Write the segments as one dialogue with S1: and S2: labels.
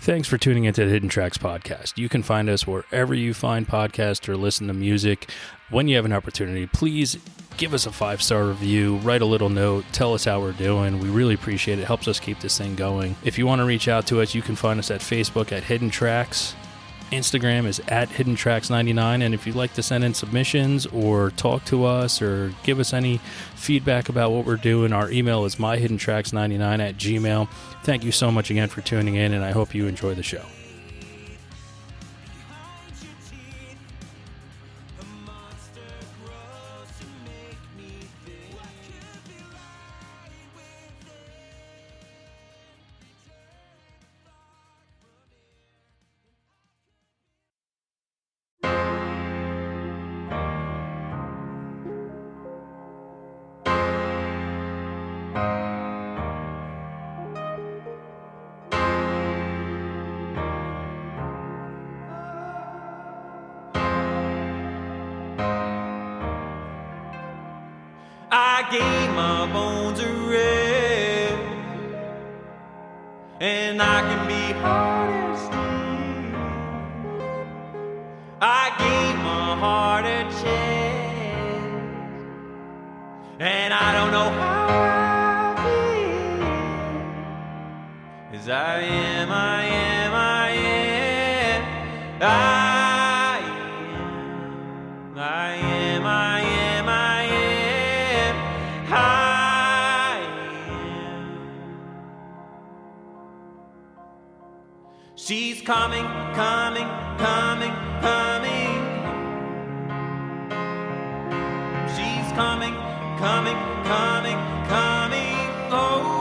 S1: Thanks for tuning into the Hidden Tracks podcast. You can find us wherever you find podcasts or listen to music. When you have an opportunity, please give us a 5-star review, write a little note, tell us how we're doing. We really appreciate it. It helps us keep this thing going. If you want to reach out to us, you can find us at Facebook at Hidden Tracks. Instagram is at HiddenTracks99, and if you'd like to send in submissions or talk to us or give us any feedback about what we're doing, our email is myhiddentracks99@gmail. Thank you so much again for tuning in, and I hope you enjoy the show.
S2: I gave my bones a rest, and I can be hard as steel. I gave my heart a chance, and I don't know how I feel. As I am, I am, I am, I am, I am, I am, I am. She's coming, coming, coming, coming. She's coming, coming, coming, coming. Oh.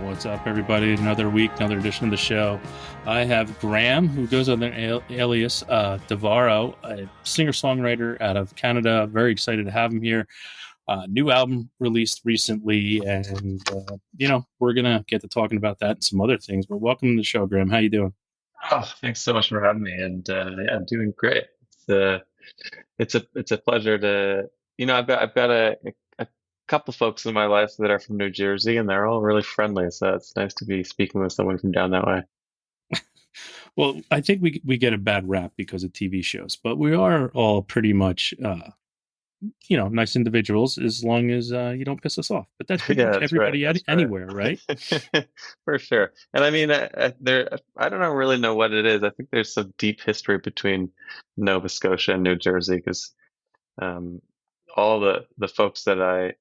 S1: What's up, everybody? Another week, another edition of the show. I have Graham, who goes under alias Devarrow, a singer-songwriter out of Canada. Very excited to have him here. New album released recently, and we're gonna get to talking about that and some other things. But welcome to the show, Graham. How you doing?
S3: Oh, thanks so much for having me, and yeah, I'm doing great. It's a pleasure to I've got a couple folks in my life that are from New Jersey, and they're all really friendly. So it's nice to be speaking with someone from down that way.
S1: Well, I think we get a bad rap because of TV shows, but we are all pretty much nice individuals as long as you don't piss us off. But that's pretty
S3: Yeah,
S1: much
S3: that's right.
S1: everybody
S3: That's
S1: anywhere, right?
S3: right. For sure. And I mean, I don't really know what it is. I think there's some deep history between Nova Scotia and New Jersey because um, all the folks that I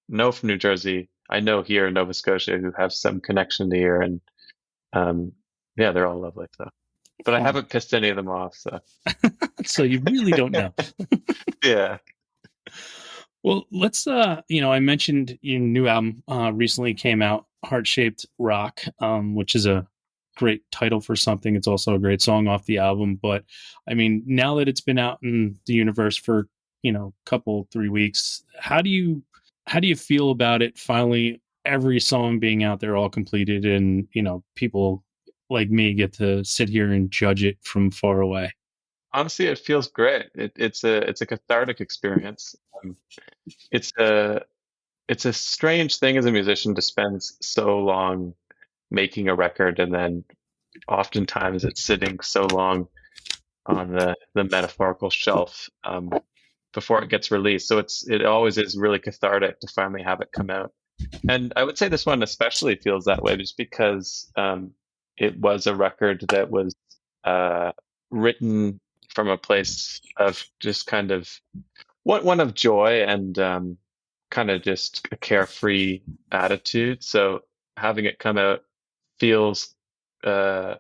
S3: know from New Jersey, I know here in Nova Scotia who have some connection to here, and um, yeah, they're all lovely. So, but I
S1: Fun.
S3: haven't pissed any of them off. So,
S1: So you really don't know.
S3: yeah.
S1: Well, let's I mentioned your new album recently came out, Heart Shaped Rock, which is a great title for something. It's also a great song off the album. But I mean, now that it's been out in the universe for, couple 3 weeks, how do you feel about it finally every song being out there all completed and, people like me get to sit here and judge it from far away?
S3: Honestly, it feels great. It's a cathartic experience. Um, it's a it's a strange thing as a musician to spend so long making a record, and then oftentimes it's sitting so long on the metaphorical shelf before it gets released. So it always is really cathartic to finally have it come out. And I would say this one especially feels that way just because it was a record that was uh, written from a place of just kind of one of joy and kind of just a carefree attitude. So having it come out feels uh,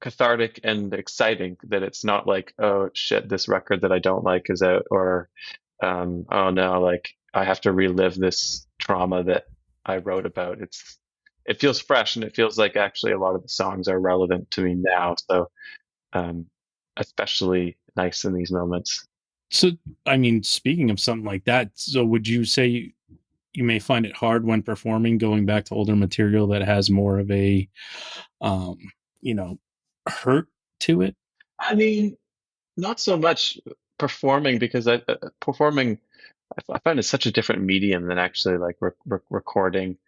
S3: cathartic and exciting that it's not like, oh shit, this record that I don't like is out, or oh no, like I have to relive this trauma that I wrote about. It feels fresh and it feels like actually a lot of the songs are relevant to me now. So um, especially nice in these moments.
S1: So, I mean, speaking of something like that, so would you say you may find it hard when performing, going back to older material that has more of a, um, you know, hurt to it?
S3: I mean, not so much performing because performing I find it's such a different medium than actually like recording.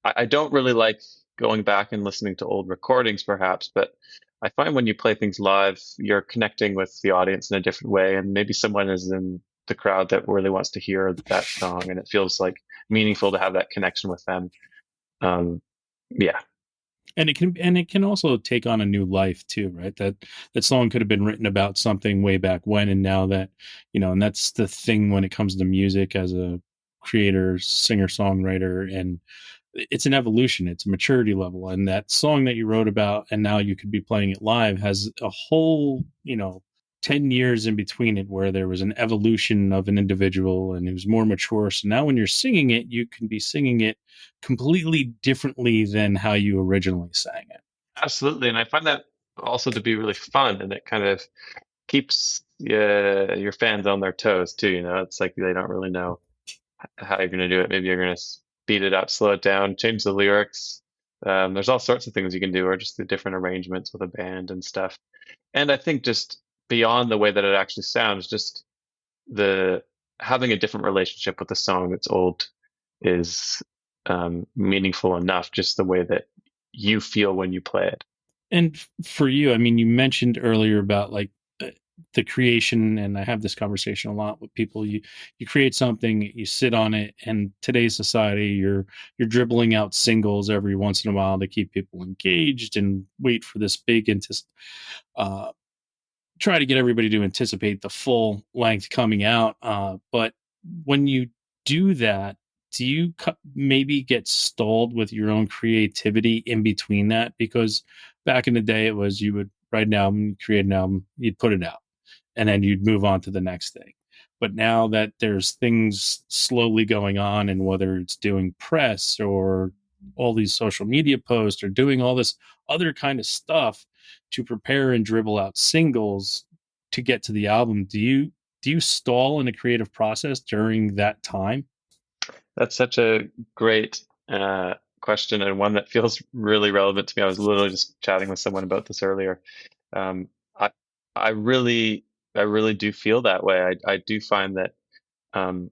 S3: I don't really like going back and listening to old recordings, perhaps, but I find when you play things live, you're connecting with the audience in a different way, and maybe someone is in the crowd that really wants to hear that song, and it feels like meaningful to have that connection with them. Um, yeah,
S1: And it can also take on a new life too, right? That song could have been written about something way back when, and now that, and that's the thing when it comes to music as a creator, singer, songwriter, and it's an evolution, it's a maturity level. And that song that you wrote about and now you could be playing it live has a whole, 10 years in between it where there was an evolution of an individual and it was more mature. So now when you're singing it, you can be singing it completely differently than how you originally sang it.
S3: absolutely, and I find that also to be really fun, and it kind of keeps your fans on their toes too. It's like they don't really know how you're going to do it. Maybe you're going to speed it up, slow it down, change the lyrics. There's all sorts of things you can do, or just the different arrangements with a band and stuff. And I think just beyond the way that it actually sounds, just the having a different relationship with the song that's old is meaningful enough. Just the way that you feel when you play it.
S1: And for you, I mean, you mentioned earlier about like the creation, and I have this conversation a lot with people. You create something, you sit on it, and today's society, you're dribbling out singles every once in a while to keep people engaged and wait for this big uh, try to get everybody to anticipate the full length coming out. But when you do that, do you maybe get stalled with your own creativity in between that? Because back in the day, it was you would write an album, create an album, you'd put it out, and then you'd move on to the next thing. But now that there's things slowly going on, and whether it's doing press or all these social media posts or doing all this other kind of stuff to prepare and dribble out singles to get to the album, do you stall in the creative process during that time?
S3: That's such a great question, and one that feels really relevant to me. I was literally just chatting with someone about this earlier. Um, I I really I really do feel that way. I do find that um,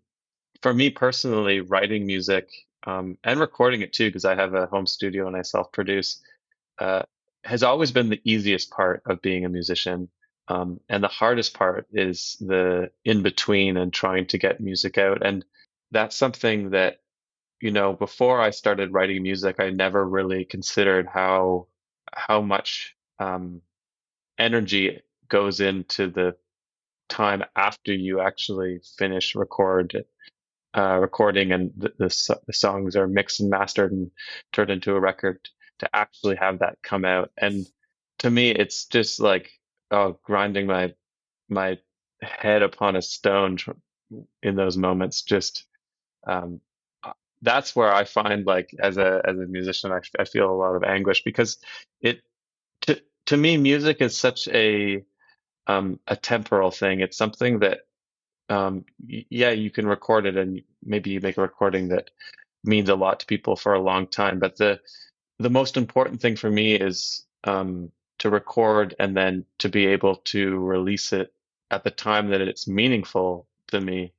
S3: for me personally, writing music and recording it too, because I have a home studio and I self-produce. Uh, has always been the easiest part of being a musician. And the hardest part is the in between and trying to get music out. And that's something that, before I started writing music, I never really considered how much energy goes into the time after you actually finish recording, and the songs are mixed and mastered and turned into a record, to actually have that come out. And to me, it's just like, grinding my head upon a stone in those moments. Just um, that's where I find, like, as a musician, I feel a lot of anguish, because it to me, music is such a temporal thing. It's something that, yeah, you can record it, and maybe you make a recording that means a lot to people for a long time. But the most important thing for me is, to record and then to be able to release it at the time that it's meaningful to me,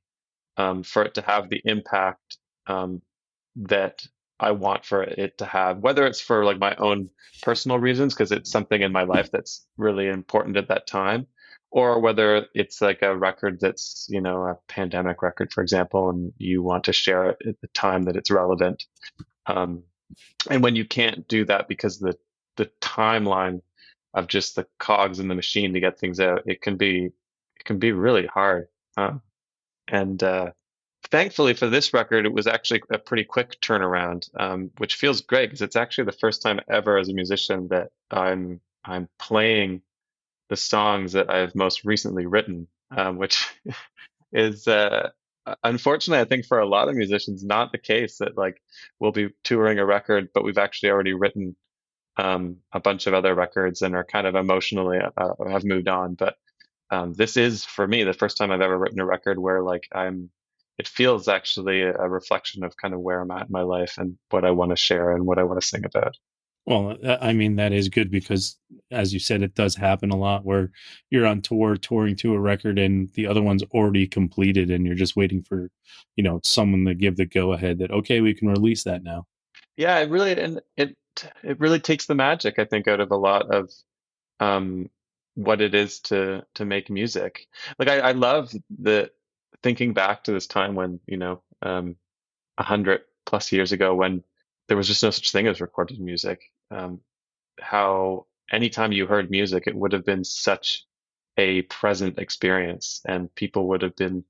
S3: for it to have the impact, that I want for it to have, whether it's for, like, my own personal reasons, because it's something in my life that's really important at that time, or whether it's like a record that's, a pandemic record, for example, and you want to share it at the time that it's relevant. Um, and when you can't do that because the timeline of just the cogs in the machine to get things out, it can be really hard. And thankfully for this record, it was actually a pretty quick turnaround, which feels great, because it's actually the first time ever as a musician that I'm playing the songs that I've most recently written, which is, unfortunately, I think for a lot of musicians, not the case. That, like, we'll be touring a record, but we've actually already written a bunch of other records and are kind of emotionally, have moved on. But this is, for me, the first time I've ever written a record where, like, it feels actually a reflection of kind of where I'm at in my life and what I want to share and what I want to sing about.
S1: Well, I mean, that is good because, as you said, it does happen a lot where you're on tour, touring to a record, and the other one's already completed, and you're just waiting for, someone to give the go ahead that, okay, we can release that now.
S3: Yeah, it really takes the magic, I think, out of a lot of, um, what it is to make music. Like, I love the thinking back to this time when, 100+ years ago, when there was just no such thing as recorded music. How anytime you heard music, it would have been such a present experience, and people would have been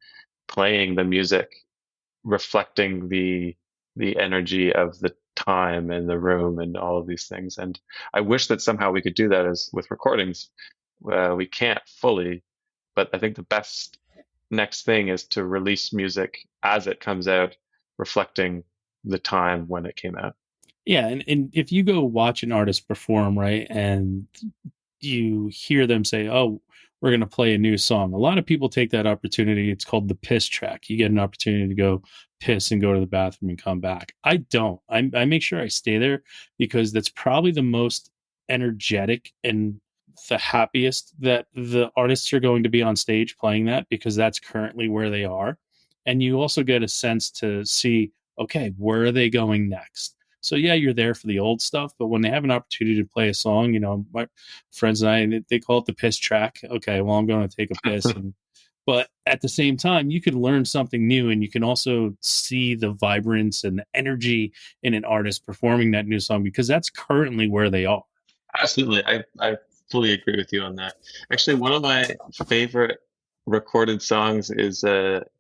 S3: playing the music, reflecting the energy of the time and the room and all of these things. And I wish that somehow we could do that as with recordings. We can't fully, but I think the best next thing is to release music as it comes out, reflecting the time when it came out.
S1: Yeah, and if you go watch an artist perform, right, and you hear them say, "Oh, we're going to play a new song." A lot of people take that opportunity. It's called the piss track. You get an opportunity to go piss and go to the bathroom and come back. I don't. I make sure I stay there because that's probably the most energetic and the happiest that the artists are going to be on stage playing that, because that's currently where they are. And you also get a sense to see, okay, where are they going next? So yeah, you're there for the old stuff, but when they have an opportunity to play a song, my friends and I, they call it the piss track. Okay, well, I'm going to take a piss, but at the same time, you can learn something new, and you can also see the vibrance and the energy in an artist performing that new song, because that's currently where they are.
S3: Absolutely. I fully agree with you on that. Actually, one of my favorite recorded songs is,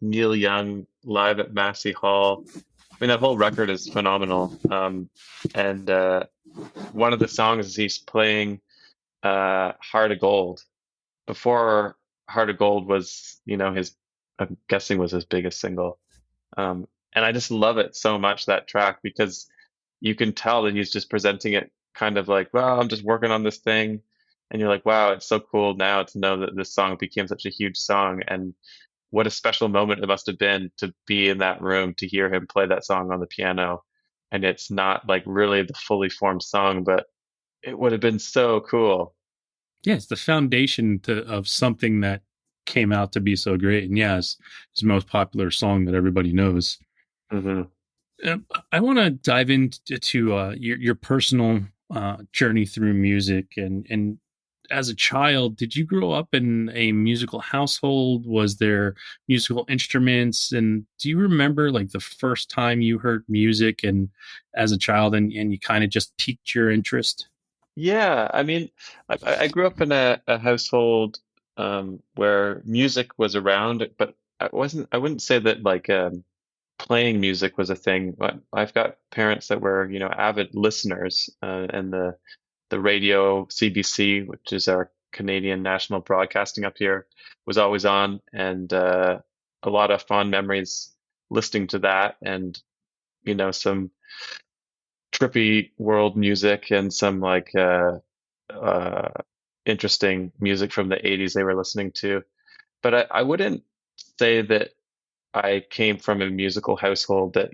S3: Neil Young live at Massey Hall. I mean, that whole record is phenomenal. And one of the songs, he's playing, Heart of Gold. Before Heart of Gold was, I'm guessing, was his biggest single. And I just love it so much, that track, because you can tell that he's just presenting it kind of like, well, I'm just working on this thing. And you're like, wow, it's so cool now to know that this song became such a huge song. And what a special moment it must have been to be in that room, to hear him play that song on the piano. And it's not like really the fully formed song, but it would have been so cool.
S1: Yeah, it's the foundation of something that came out to be so great. And yes, it's the most popular song that everybody knows.
S3: Hmm.
S1: I want to dive into your personal journey through music, and as a child, did you grow up in a musical household? Was there musical instruments? And do you remember like the first time you heard music and as a child and you kind of just piqued your interest?
S3: Yeah, I mean, I grew up in a household where music was around, but I wouldn't say that like playing music was a thing. But I've got parents that were, avid listeners, and the radio CBC, which is our Canadian national broadcasting up here, was always on, and a lot of fond memories listening to that, and some trippy world music and some like uh, interesting music from the 80s they were listening to. But I wouldn't say that I came from a musical household that,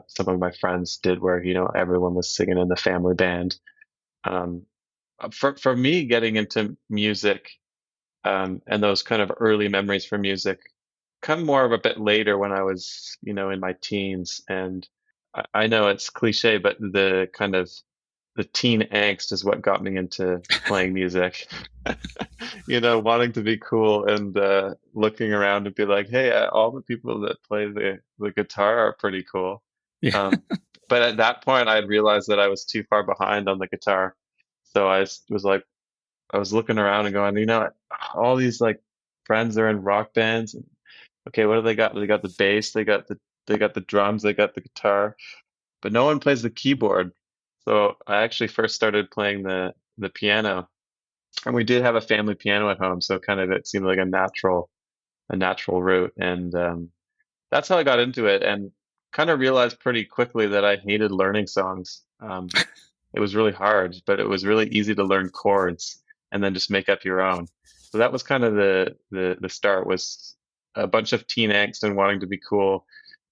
S3: some of my friends did where, everyone was singing in the family band. Um, for me, getting into music, and those kind of early memories for music come more of a bit later when I was, in my teens. And I know it's cliche, but the kind of the teen angst is what got me into playing music. Wanting to be cool and looking around and be like, hey, all the people that play the guitar are pretty cool.
S1: Yeah.
S3: Um, but at that point, I realized that I was too far behind on the guitar. So was like, I was looking around and going, all these like friends are in rock bands. And, okay, what do they got? They got the bass, they got the drums, they got the guitar, but no one plays the keyboard. So I actually first started playing the piano, and we did have a family piano at home, so kind of it seemed like a natural route, and that's how I got into it, and kind of realized pretty quickly that I hated learning songs. It was really hard, but it was really easy to learn chords and then just make up your own. So that was kind of the start, was a bunch of teen angst and wanting to be cool,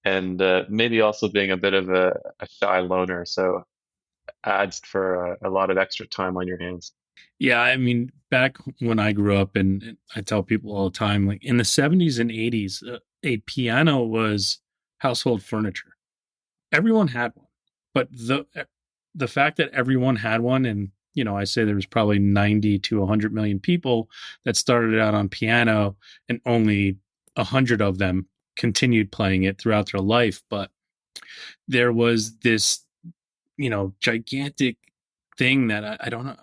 S3: and maybe also being a bit of a shy loner. So adds for a lot of extra time on your hands.
S1: Yeah, I mean, back when I grew up, and I tell people all the time, like in the 70s and 80s, a piano was household furniture. Everyone had one, but the fact that everyone had one, and I say there was probably 90 to 100 million people that started out on piano, and only 100 of them continued playing it throughout their life. But there was this gigantic thing that I don't know.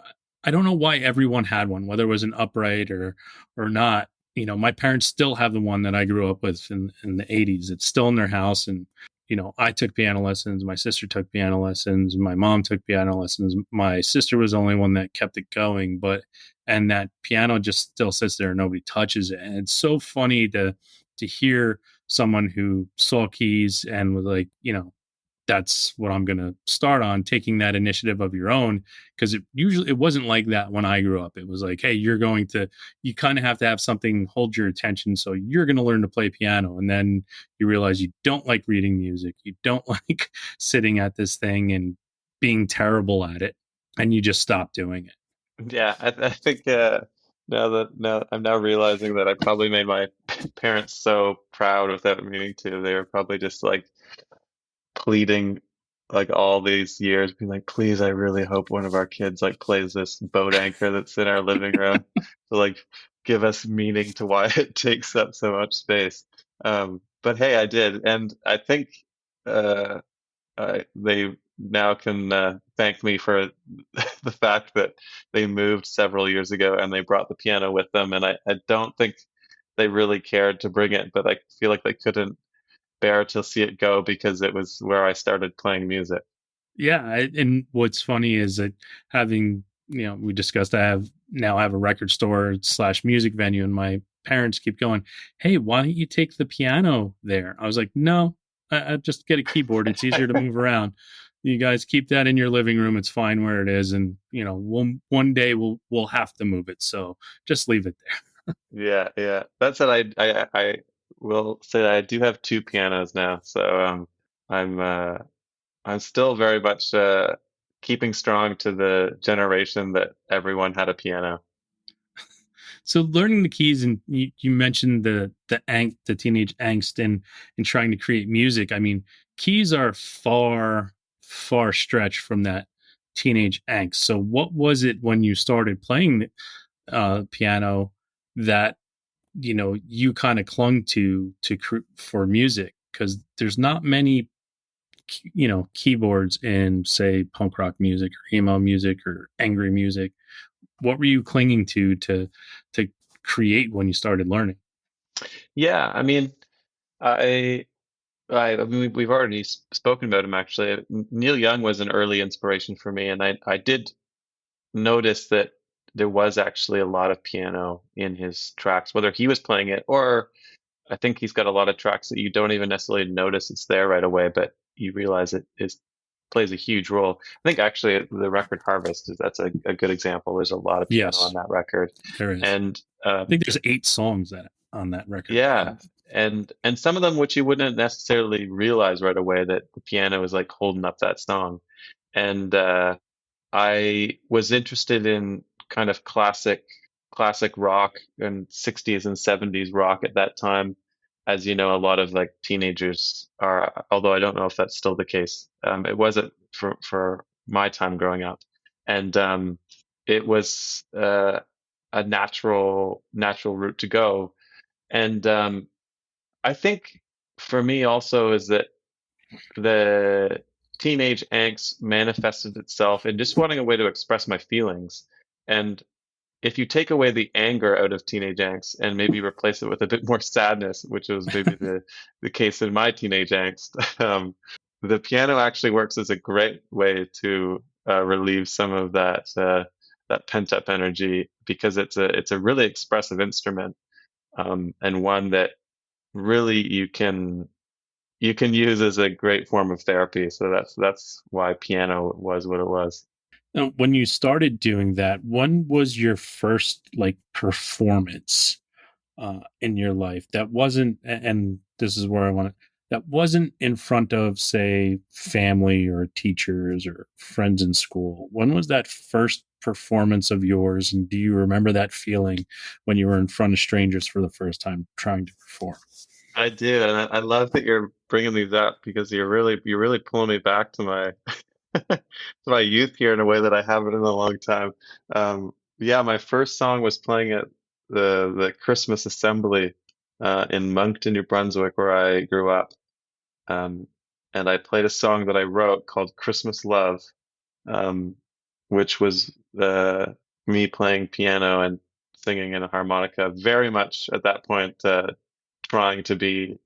S1: I don't know why everyone had one, whether it was an upright or not. My parents still have the one that I grew up with in the 80s. It's still in their house. And, I took piano lessons. My sister took piano lessons. My mom took piano lessons. My sister was the only one that kept it going. And that piano just still sits there and nobody touches it. And it's so funny to hear someone who saw keys and was like, that's what I'm going to start on, taking that initiative of your own. Because it wasn't like that when I grew up. It was like, hey, you kind of have to have something hold your attention. So you're going to learn to play piano. And then you realize you don't like reading music. You don't like sitting at this thing and being terrible at it. And you just stop doing it.
S3: Yeah, I think now I'm now realizing that I probably made my parents so proud without meaning to. They were probably just like pleading like all these years, being like, please, I really hope one of our kids like plays this boat anchor that's in our living room to like give us meaning to why it takes up so much space. But hey, I did, and I think uh, they now can thank me for the fact that they moved several years ago and they brought the piano with them, and I don't think they really cared to bring it, but I feel like they couldn't bear to see it go because it was where I started playing music.
S1: Yeah, and what's funny is that having we discussed I have a record store slash music venue, and my parents keep going, "Hey, why don't you take the piano there?" I was like, "No, I just get a keyboard. It's easier to move around. You guys keep that in your living room. It's fine where it is, and one day we'll have to move it. So just leave it there."
S3: Yeah, yeah. That's what I will say that I do have two pianos now. So I'm I'm still very much keeping strong to the generation that everyone had a piano.
S1: So learning the keys, and you mentioned the teenage angst and trying to create music. I mean, keys are far stretch from that teenage angst. So what was it when you started playing piano that you kind of clung to for music? Because there's not many keyboards in, say, punk rock music or emo music or angry music. What were you clinging to create when you started learning?
S3: Yeah, I mean, I I mean, we've already spoken about him actually. Neil Young was an early inspiration for me, and I did notice that there was actually a lot of piano in his tracks, whether he was playing it or I think he's got a lot of tracks that you don't even necessarily notice it's there right away, but you realize it is plays a huge role. I think actually the record Harvest is that's a good example. There's a lot of piano on
S1: Yes,
S3: that record,
S1: there is.
S3: and
S1: I think there's 8 songs on that record.
S3: yeah, and some of them which you wouldn't necessarily realize right away that the piano is like holding up that song. And I was interested in kind of classic rock and 60s and 70s rock at that time. As you know, a lot of like teenagers are, although I don't know if that's still the case. It wasn't for my time growing up. And it was a natural route to go. And I think for me also is that the teenage angst manifested itself in just wanting a way to express my feelings. And if you take away the anger out of teenage angst and maybe replace it with a bit more sadness, which was maybe the case in my teenage angst, the piano actually works as a great way to relieve some of that pent up energy because it's a really expressive instrument, and one that really you can use as a great form of therapy. So that's why piano was what it was.
S1: Now, when you started doing that, when was your first like performance in your life that wasn't, and this is where I want to, that wasn't in front of, say, family or teachers or friends in school? When was that first performance of yours, and do you remember that feeling when you were in front of strangers for the first time trying to perform?
S3: I do, and I love that you're bringing these up because you're really pulling me back to my to my youth here in a way that I haven't in a long time. Yeah, my first song was playing at the Christmas assembly in Moncton, New Brunswick, where I grew up. Um, and I played a song that I wrote called Christmas Love, um, which was me playing piano and singing in a harmonica, very much at that point trying to be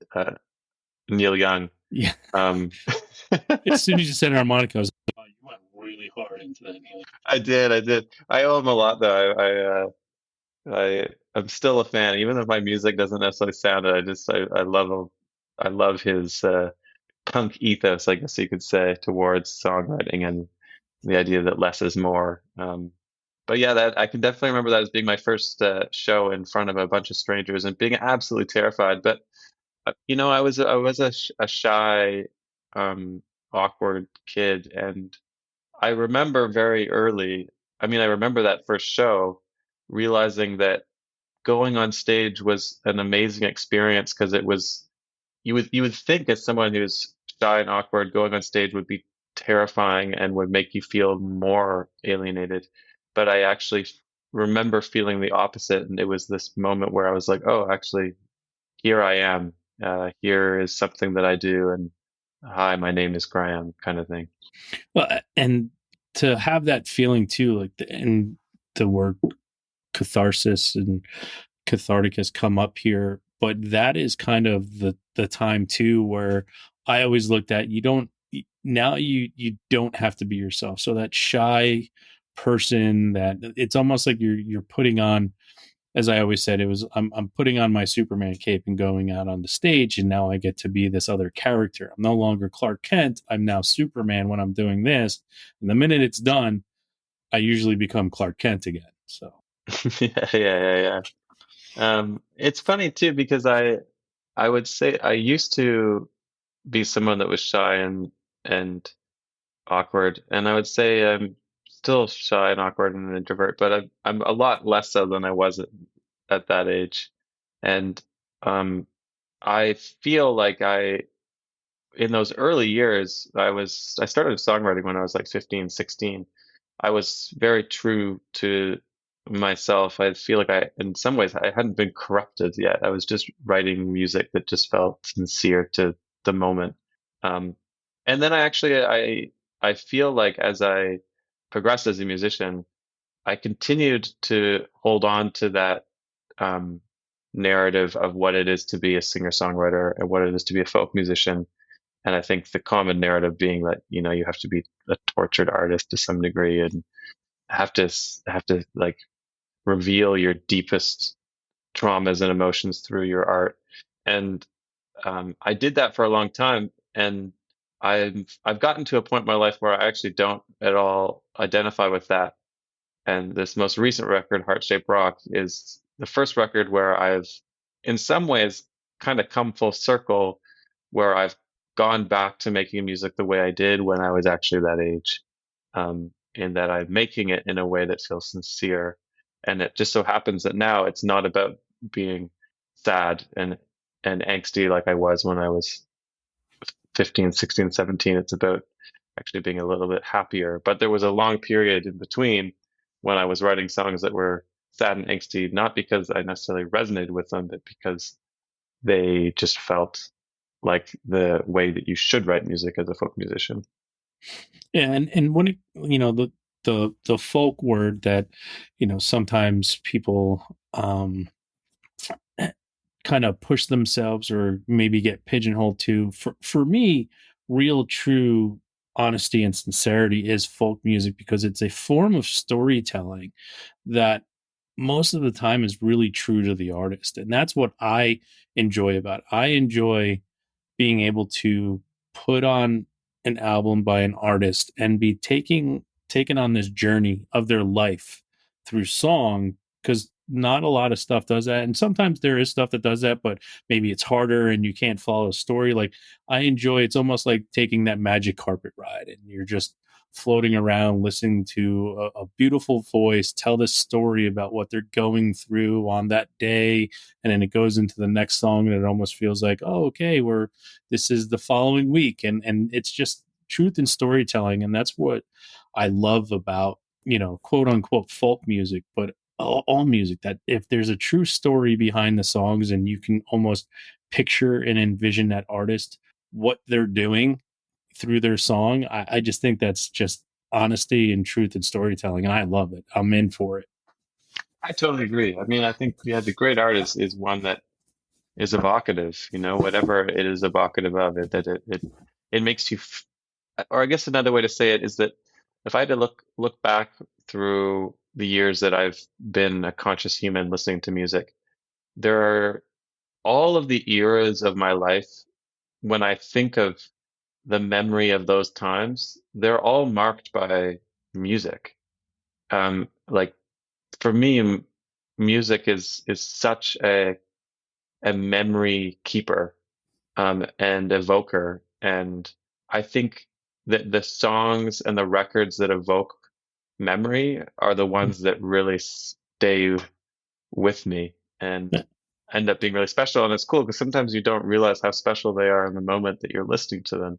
S3: Neil Young.
S1: Yeah.
S3: Um,
S1: As soon as you said harmonica, I was like, oh, you went really hard into that.
S3: I did. I owe him a lot, though. I'm still a fan, even if my music doesn't necessarily sound it. I love him. I love his punk ethos, I guess you could say, towards songwriting and the idea that less is more. But yeah, that I can definitely remember that as being my first show in front of a bunch of strangers and being absolutely terrified. But I was a shy, um, awkward kid, and I remember very early. I mean, I remember that first show, realizing that going on stage was an amazing experience because it was you would think as someone who's shy and awkward, going on stage would be terrifying and would make you feel more alienated. But I actually remember feeling the opposite, and it was this moment where I was like, "Oh, actually, here I am. Here is something that I do, and hi, my name is Graham," kind of thing.
S1: Well, and to have that feeling too, like and the word catharsis and cathartic has come up here, but that is kind of the time too where I always looked at, you don't, now you don't have to be yourself. So that shy person, that it's almost like you're putting on, as I always said, it was I'm putting on my Superman cape and going out on the stage, and now I get to be this other character. I'm no longer Clark Kent. I'm now Superman when I'm doing this. And the minute it's done, I usually become Clark Kent again. So
S3: Yeah. It's funny too because I would say I used to be someone that was shy and awkward, and I would say I'm still shy and awkward and an introvert, but I'm a lot less so than I was at that age. And um, I feel like in those early years, I started songwriting when I was like 15, 16, I was very true to myself. I feel like in some ways, I hadn't been corrupted yet. I was just writing music that just felt sincere to the moment. Um, and then I feel like as I progressed as a musician, I continued to hold on to that um, narrative of what it is to be a singer-songwriter and what it is to be a folk musician. And I think the common narrative being that, you have to be a tortured artist to some degree and have to like reveal your deepest traumas and emotions through your art. And I did that for a long time, and I've gotten to a point in my life where I actually don't at all identify with that. And this most recent record, Heart Shaped Rock, is the first record where I've, in some ways, kind of come full circle, where I've gone back to making music the way I did when I was actually that age, in that I'm making it in a way that feels sincere. And it just so happens that now it's not about being sad and angsty like I was when I was 15, 16, 17. It's about actually being a little bit happier. But there was a long period in between when I was writing songs that were sad and angsty, not because I necessarily resonated with them, but because they just felt like the way that you should write music as a folk musician.
S1: Yeah, and when the folk word that sometimes people kind of push themselves or maybe get pigeonholed to. For me, real true honesty and sincerity is folk music because it's a form of storytelling that most of the time is really true to the artist, and that's what I enjoy about it. I enjoy being able to put on an album by an artist and be taken on this journey of their life through song, because not a lot of stuff does that, and sometimes there is stuff that does that, but maybe it's harder and you can't follow a story. Like, I enjoy, it's almost like taking that magic carpet ride and you're just floating around listening to a beautiful voice tell this story about what they're going through on that day, and then it goes into the next song and it almost feels like, oh, okay, this is the following week, and it's just truth and storytelling. And that's what I love about quote unquote folk music, but all music, that if there's a true story behind the songs and you can almost picture and envision that artist, what they're doing through their song, I just think that's just honesty and truth and storytelling, and I love it. I'm in for it.
S3: I totally agree. I mean, I think, yeah, the great artist is one that is evocative, whatever it is evocative of it, that it makes you, or I guess another way to say it is that if I had to look back through the years that I've been a conscious human listening to music, there are all of the eras of my life. When I think of the memory of those times, they're all marked by music. Like for me, music is such a memory keeper, and evoker. And I think that the songs and the records that evoke memory are the ones that really stay with me and end up being really special. And it's cool because sometimes you don't realize how special they are in the moment that you're listening to them.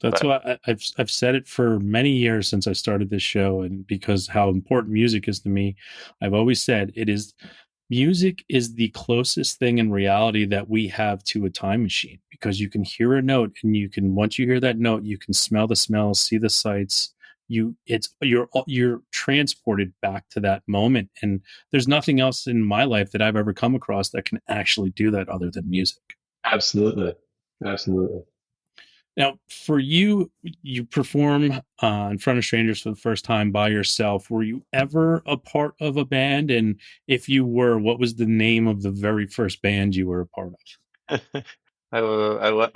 S1: That's
S3: But
S1: why I've said it for many years since I started this show, and because how important music is to me, I've always said music is the closest thing in reality that we have to a time machine, because you can hear a note and once you hear that note, you can smell the smells, see the sights. You're transported back to that moment, and there's nothing else in my life that I've ever come across that can actually do that other than music.
S3: absolutely, absolutely.
S1: Now, for you, you perform in front of strangers for the first time by yourself. Were you ever a part of a band? And if you were, what was the name of the very first band you were a part of?
S3: I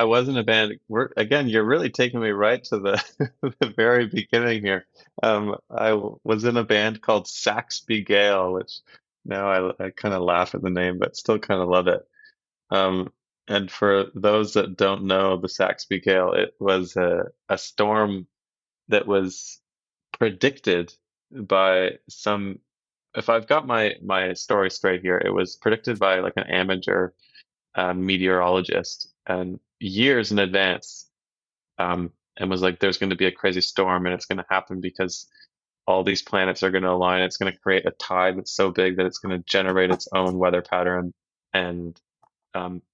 S3: was in a band. Again, you're really taking me right to the the very beginning here. Was in a band called Saxby Gale, which now I kind of laugh at the name, but still kind of love it. Um, and for those that don't know the Saxby Gale, it was a storm that was predicted by some. If I've got my story straight here, it was predicted by like an amateur meteorologist and years in advance, and was like, there's going to be a crazy storm and it's going to happen because all these planets are going to align. It's going to create a tide that's so big that it's going to generate its own weather pattern. And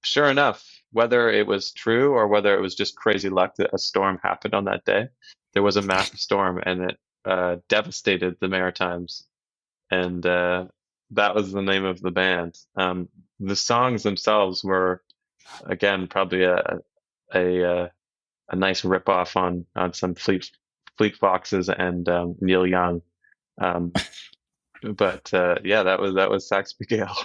S3: sure enough, whether it was true or whether it was just crazy luck that a storm happened on that day, there was a massive storm and it devastated the Maritimes. And that was the name of the band. The songs themselves were, again, probably a, a nice ripoff on some Fleet Foxes and Neil Young. Um, but yeah, that was Saxby Gale.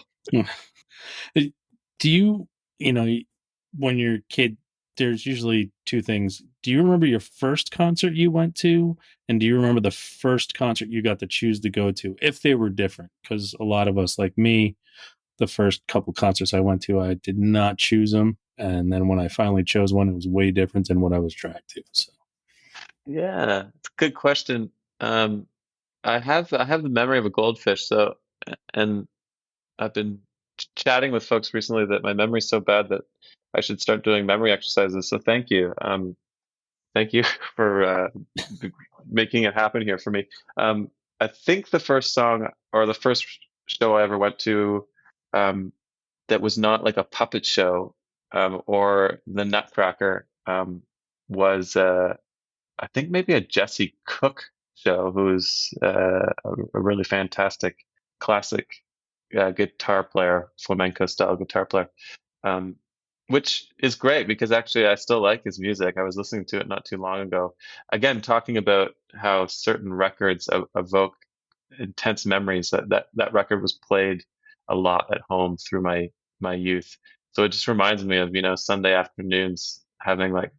S1: Do you, when you're a kid, there's usually two things. Do you remember your first concert you went to? And do you remember the first concert you got to choose to go to, if they were different? Because a lot of us, like me, the first couple concerts I went to, I did not choose them. And then when I finally chose one, it was way different than what I was dragged to. So,
S3: Yeah, it's a good question. Um, I have the memory of a goldfish. So, and I've been chatting with folks recently that my memory's so bad that I should start doing memory exercises. So thank you. Thank you for making it happen here for me. I think the first song or the first show I ever went to um, that was not like a puppet show or the Nutcracker was I think maybe a Jesse Cook show, who's a really fantastic classic guitar player, flamenco style guitar player, um, which is great because actually I still like his music. I was listening to it not too long ago. Again, talking about how certain records evoke intense memories. That record was played a lot at home through my youth. So it just reminds me of, Sunday afternoons having like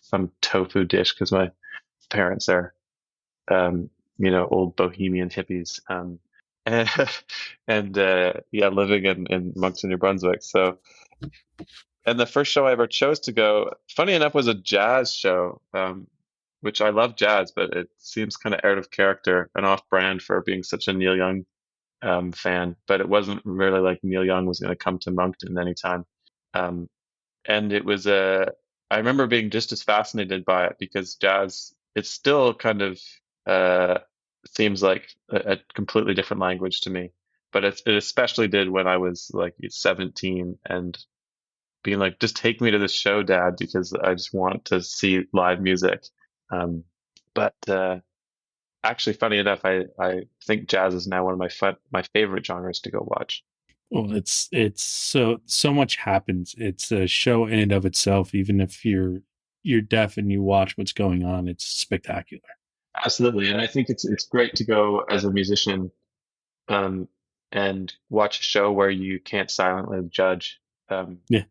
S3: some tofu dish because my parents are um, old bohemian hippies. And, yeah, living in Moncton, New Brunswick. So, and the first show I ever chose to go, funny enough, was a jazz show, which I love jazz, but it seems kind of out of character and off brand for being such a Neil Young fan. But it wasn't really like Neil Young was going to come to Moncton anytime. Um, and it was I remember being just as fascinated by it because jazz, it's still kind of uh, seems like a completely different language to me. But it especially did when I was like 17 and being like, just take me to this show, Dad, because I just want to see live music. Um, but actually, funny enough, I think jazz is now one of my favorite genres to go watch.
S1: well, it's so much happens. It's a show in and of itself. Even if you're deaf and you watch what's going on, it's spectacular.
S3: Absolutely, and I think it's great to go as a musician um, and watch a show where you can't silently judge. Um,
S1: Yeah.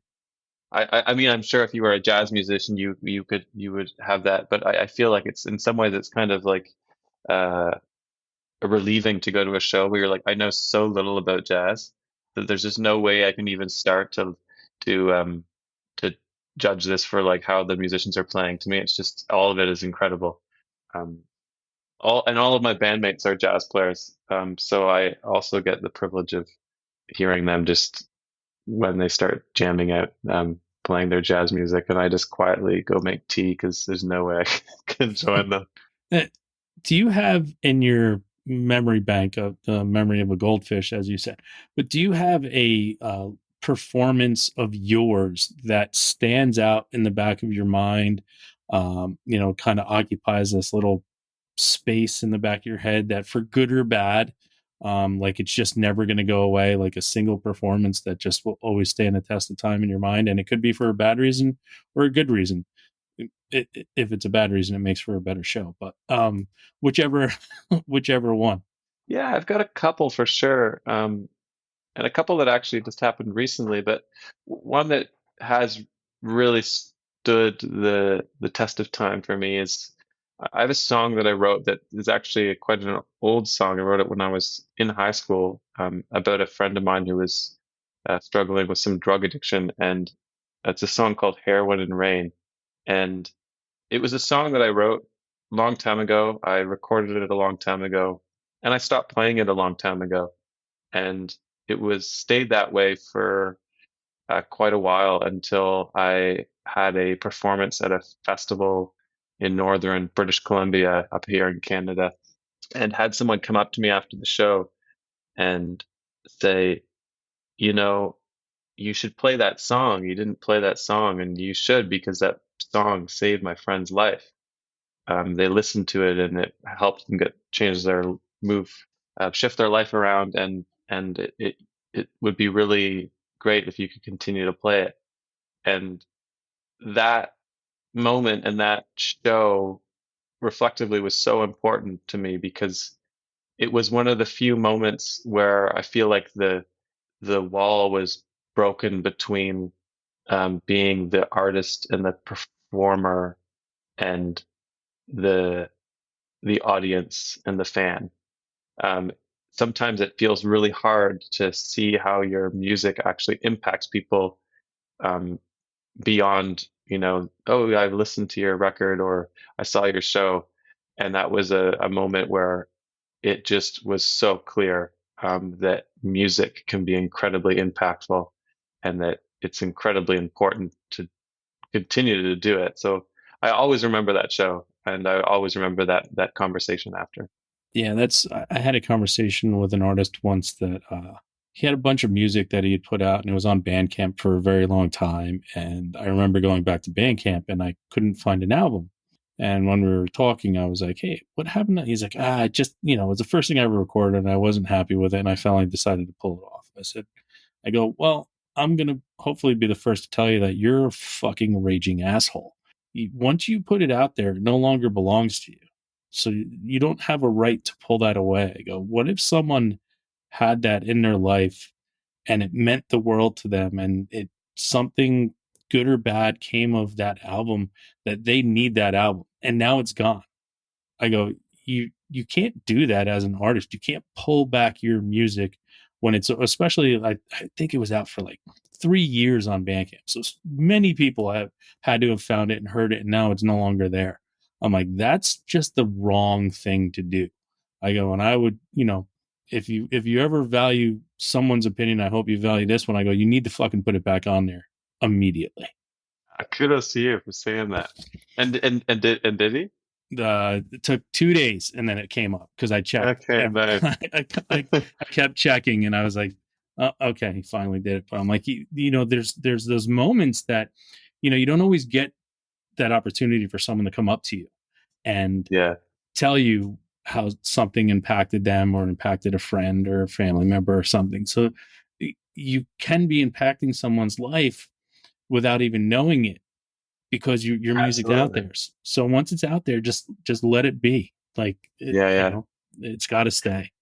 S3: I mean, I'm sure if you were a jazz musician, you would have that, but I feel like it's in some ways it's kind of like uh, relieving to go to a show where you're like, I know so little about jazz that there's just no way I can even start to to judge this for like how the musicians are playing. To me, it's just all of it is incredible. Um, all of my bandmates are jazz players, so I also get the privilege of hearing them just when they start jamming out, playing their jazz music, and I just quietly go make tea because there's no way I can join them.
S1: Uh, Do you have in your memory bank of the memory of a goldfish, as you said, but do you have a performance of yours that stands out in the back of your mind? Kind of occupies this little space in the back of your head that, for good or bad, like it's just never going to go away, like a single performance that just will always stand the test of time in your mind. And it could be for a bad reason or a good reason. If it's a bad reason, it makes for a better show. But whichever, whichever one.
S3: Yeah, I've got a couple for sure, and a couple that actually just happened recently, but one that has really stood the test of time for me is I have a song that I wrote that is actually quite an old song. I wrote it when I was in high school, about a friend of mine who was struggling with some drug addiction, and it's a song called "Heroin and Rain." And it was a song that I wrote a long time ago. I recorded it a long time ago, and I stopped playing it a long time ago. And it was stayed that way for quite a while until I had a performance at a festival in northern British Columbia up here in Canada. and had someone come up to me after the show and say, you know, you should play that song. You didn't play that song, and you should, because that song saved my friend's life. They listened to it, and it helped them change their move, shift their life around, and it would be really great if you could continue to play it. And that moment and that show reflectively was so important to me, because it was one of the few moments where I feel like the wall was broken between being the artist and the performer and the the audience and the fan. Um, Sometimes it feels really hard to see how your music actually impacts people, um, beyond, oh, I've listened to your record or I saw your show. And that was a moment where it just was so clear, that music can be incredibly impactful, and that it's incredibly important to continue to do it. So I always remember that show, and I always remember that conversation after.
S1: Yeah, I had a conversation with an artist once that he had a bunch of music that he had put out and it was on Bandcamp for a very long time. And I remember going back to Bandcamp and I couldn't find an album. And when we were talking, I was like, hey, what happened? He's like, it was the first thing I ever recorded and I wasn't happy with it. And I finally decided to pull it off. I go, well, I'm going to hopefully be the first to tell you that you're a fucking raging asshole. Once you put it out there, it no longer belongs to you. So you don't have a right to pull that away. I go, what if someone had that in their life and it meant the world to them and it something good or bad came of that album, that they need that album and now it's gone. I go, you can't do that as an artist. You can't pull back your music when it's, especially I think it was out for like 3 years on Bandcamp. So many people have had to have found it and heard it and now it's no longer there. I'm like, that's just the wrong thing to do. I go, and I would, if you ever value someone's opinion, I hope you value this one. I go, you need to fucking put it back on there immediately.
S3: Kudos to you for saying that. And did he?
S1: It took 2 days and then it came up because I checked.
S3: Okay, nice.
S1: I kept checking and I was like, oh, okay, he finally did it. But I'm like, there's those moments that, you don't always get that opportunity for someone to come up to you and
S3: Yeah,
S1: tell you how something impacted them or impacted a friend or a family member or something. So you can be impacting someone's life without even knowing it because your music's out
S3: absolutely.
S1: there. So once it's out there, just let it be. Like
S3: Yeah, yeah.
S1: it's got to stay.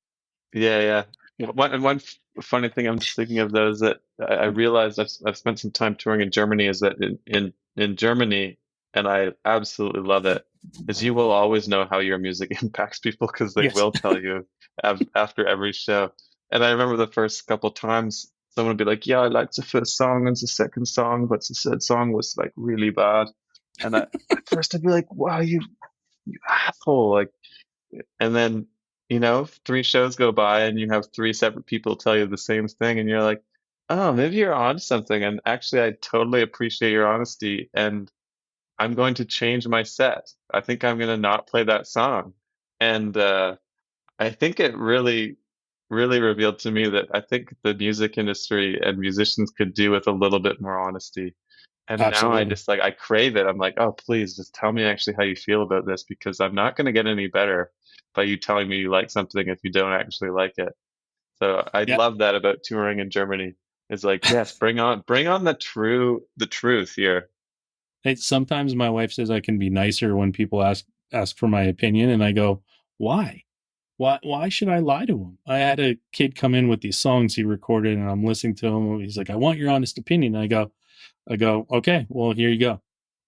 S3: Yeah, yeah. One funny thing I'm just thinking of, though, is that I realized I've spent some time touring in Germany. Is that in Germany, and I absolutely love it, is you will always know how your music impacts people, because they
S1: Yes.
S3: will tell you after every show. And I remember the first couple times someone would be like, "Yeah, I liked the first song and the second song, but the third song was like really bad." And at first I'd be like, "Wow, you asshole!" Like, and then, 3 shows go by and you have 3 separate people tell you the same thing, and you're like, oh, maybe you're on something. And actually, I totally appreciate your honesty, and I'm going to change my set. I think I'm going to not play that song. And I think it really, really revealed to me that I think the music industry and musicians could do with a little bit more honesty. And now I
S1: Absolutely.
S3: just like, I crave it. I'm like, oh, please just tell me actually how you feel about this, because I'm not going to get any better by you telling me you like something if you don't actually like it. So I
S1: Yeah.
S3: love that about touring in Germany. It's like, yes, bring on the truth here.
S1: Sometimes my wife says I can be nicer when people ask for my opinion, and I go, why? Why should I lie to him? I had a kid come in with these songs he recorded, and I'm listening to him. He's like, I want your honest opinion. I go, okay, well, here you go.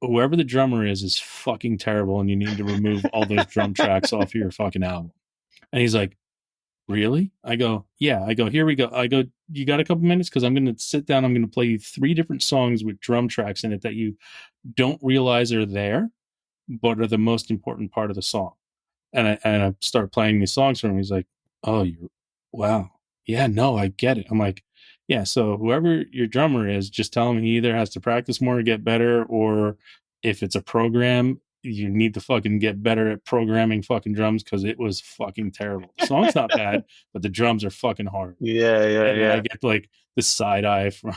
S1: Whoever the drummer is fucking terrible, and you need to remove all those drum tracks off of your fucking album. And he's like, really? I go, yeah. I go, here we go. I go, you got a couple minutes? Because I'm going to sit down. I'm going to play you 3 different songs with drum tracks in it that you don't realize are there, but are the most important part of the song. And I start playing these songs for him. He's like, oh, wow. Yeah, no, I get it. I'm like, yeah, so whoever your drummer is, just tell him he either has to practice more to get better, or if it's a program, you need to fucking get better at programming fucking drums because it was fucking terrible. The song's not bad, but the drums are fucking hard.
S3: Yeah,
S1: And
S3: yeah.
S1: I get like the side eye from,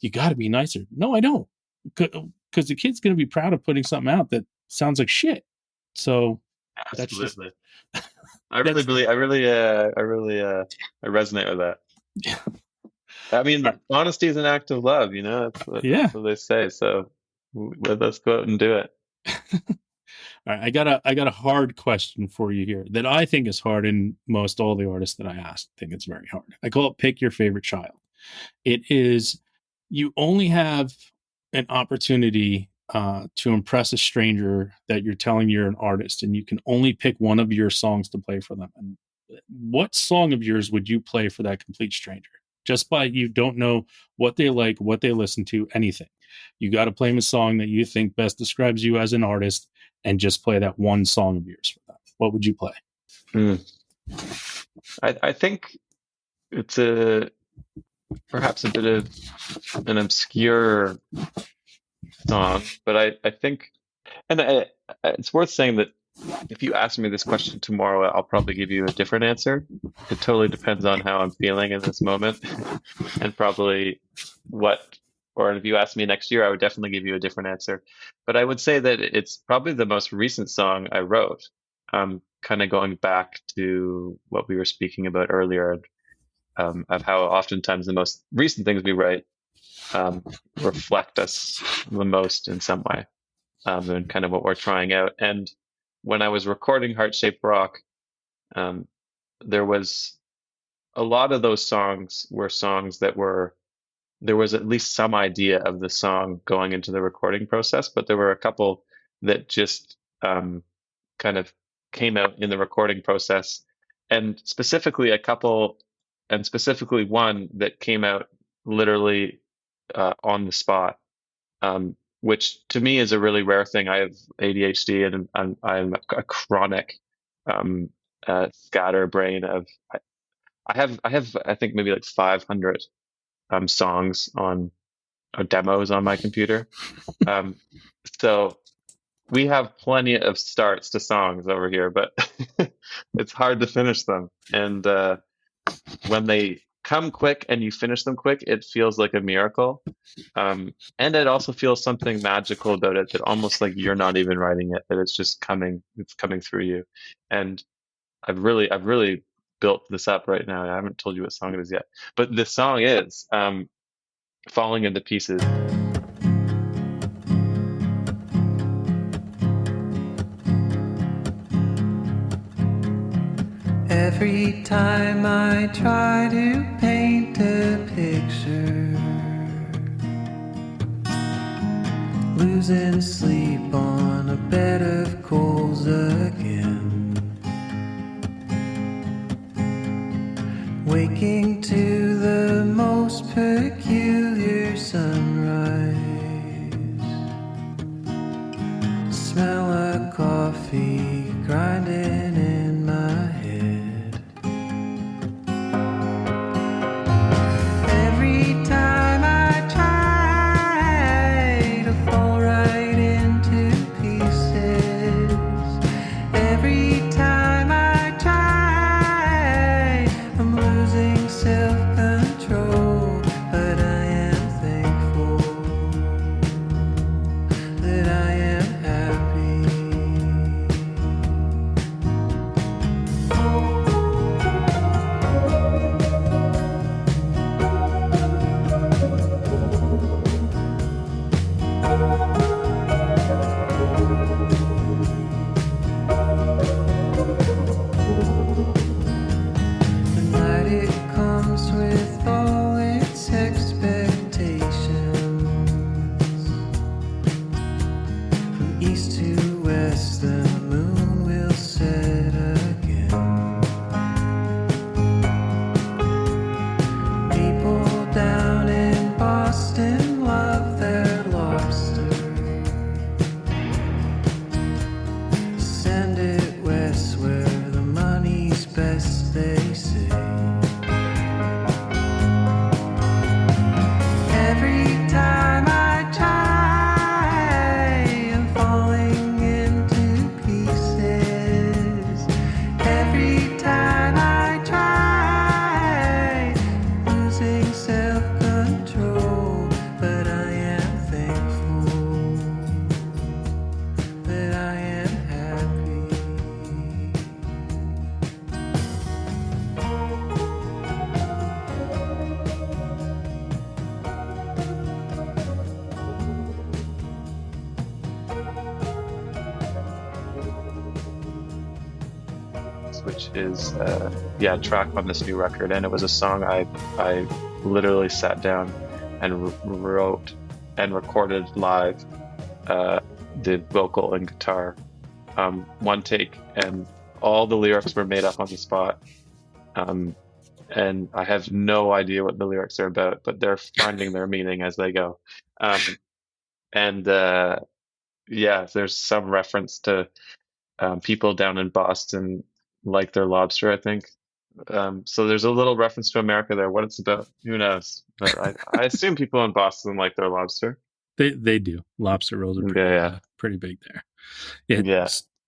S1: you got to be nicer. No, I don't, because the kid's gonna be proud of putting something out that sounds like shit. So
S3: Absolutely. I
S1: that's-
S3: resonate with that. I mean, honesty is an act of love, you know. That's what they say. So let's go out and do it.
S1: All right, I got a hard question for you here that I think is hard, and most all the artists that I asked think it's very hard. I call it pick your favorite child. It is, you only have an opportunity to impress a stranger that you're telling you're an artist, and you can only pick one of your songs to play for them. And what song of yours would you play for that complete stranger? Just by, you don't know what they like, what they listen to, anything. You got to play them a song that you think best describes you as an artist, and just play that one song of yours for them. What would you play?
S3: I think it's perhaps a bit of an obscure song, but I think, and it's worth saying that if you ask me this question tomorrow, I'll probably give you a different answer. It totally depends on how I'm feeling in this moment, and probably or if you ask me next year, I would definitely give you a different answer. But I would say that it's probably the most recent song I wrote. Kind of going back to what we were speaking about earlier, of how oftentimes the most recent things we write reflect us the most in some way, and kind of what we're trying out. And when I was recording Heart Shaped Rock, there was a lot of those songs were songs that there was at least some idea of the song going into the recording process, but there were a couple that just kind of came out in the recording process, and specifically one that came out literally on the spot, which to me is a really rare thing. I have ADHD, and I'm a chronic scatterbrain of. I have I think maybe like 500 songs on demos on my computer. So we have plenty of starts to songs over here, but it's hard to finish them. And when they come quick and you finish them quick, it feels like a miracle. And it also feels something magical about it, that almost like you're not even writing it, that it's just coming through you. And I've really built this up right now. I haven't told you what song it is yet, but the song is Falling into Pieces.
S2: Every time I try to paint a picture, losing sleep on a bed of coals again, waking to the most peculiar sunrise, smell of coffee grinding in my head. Every time I try to fall right into pieces, every time I try, I'm losing self
S3: which is a track on this new record, and it was a song I literally sat down and wrote and recorded live, the vocal and guitar, one take, and all the lyrics were made up on the spot. And I have no idea what the lyrics are about, but they're finding their meaning as they go. And there's some reference to people down in Boston like their lobster, I think. So there's a little reference to America there. What it's about, who knows? But I assume people in Boston like their lobster.
S1: They do. Lobster rolls are pretty big there.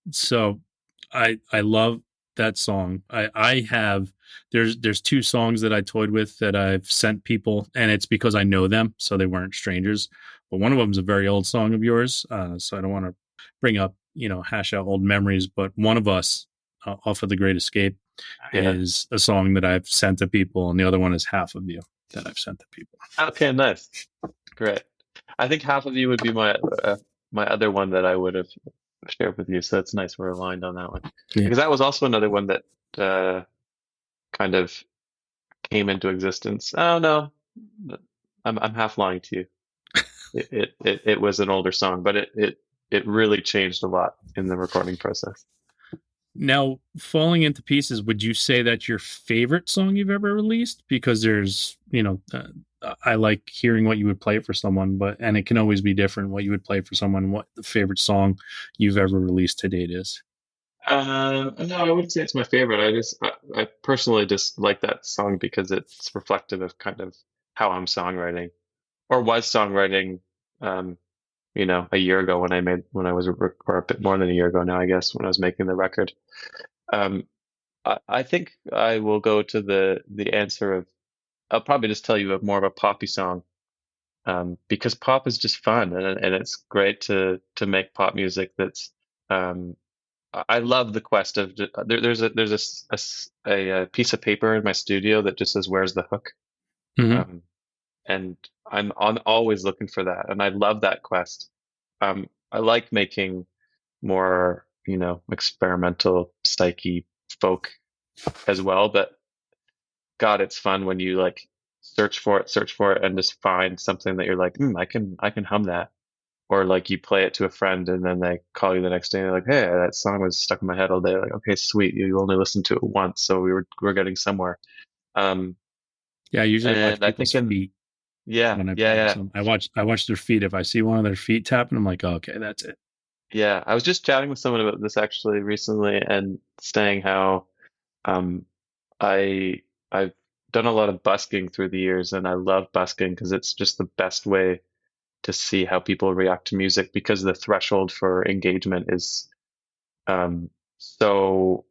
S1: So I love that song. I have there's two songs that I toyed with that I've sent people, and it's because I know them, so they weren't strangers. But one of them is a very old song of yours, so I don't want to bring up, hash out old memories. But One of Us, off of The Great Escape, is a song that I've sent to people, and the other one is Half of You that I've sent to people.
S3: Okay, nice, great. I think Half of You would be my other one that I would have shared with you. So it's nice we're aligned on that one, because that was also another one that kind of came into existence. Oh no, I'm half lying to you. It was an older song, but it really changed a lot in the recording process.
S1: Now, Falling Into Pieces, would you say that's your favorite song you've ever released? Because there's, I like hearing what you would play for someone, and it can always be different what you would play for someone, what the favorite song you've ever released to date is.
S3: No, I wouldn't say it's my favorite. I personally just like that song because it's reflective of kind of how I'm songwriting, or was songwriting, a year ago or a bit more than a year ago now, I guess, when I was making the record. I think I will go to the answer of, I'll probably just tell you more of a poppy song, because pop is just fun, and it's great to make pop music that's, I love the quest of, there's a piece of paper in my studio that just says, "Where's the hook?"
S1: Mm-hmm.
S3: And I'm always looking for that, and I love that quest. I like making more, experimental psyche folk as well, but God, it's fun when you like search for it and just find something that you're like, I can hum that. Or like you play it to a friend and then they call you the next day and they're like, "Hey, that song was stuck in my head all day." Like, okay, sweet. You only listened to it once, so we're getting somewhere.
S1: I usually watch people's feet.
S3: Yeah,
S1: when I watch their feet. If I see one of their feet tapping, I'm like, oh, okay, that's it.
S3: Yeah, I was just chatting with someone about this actually recently, and saying how I've done a lot of busking through the years, and I love busking because it's just the best way to see how people react to music, because the threshold for engagement is so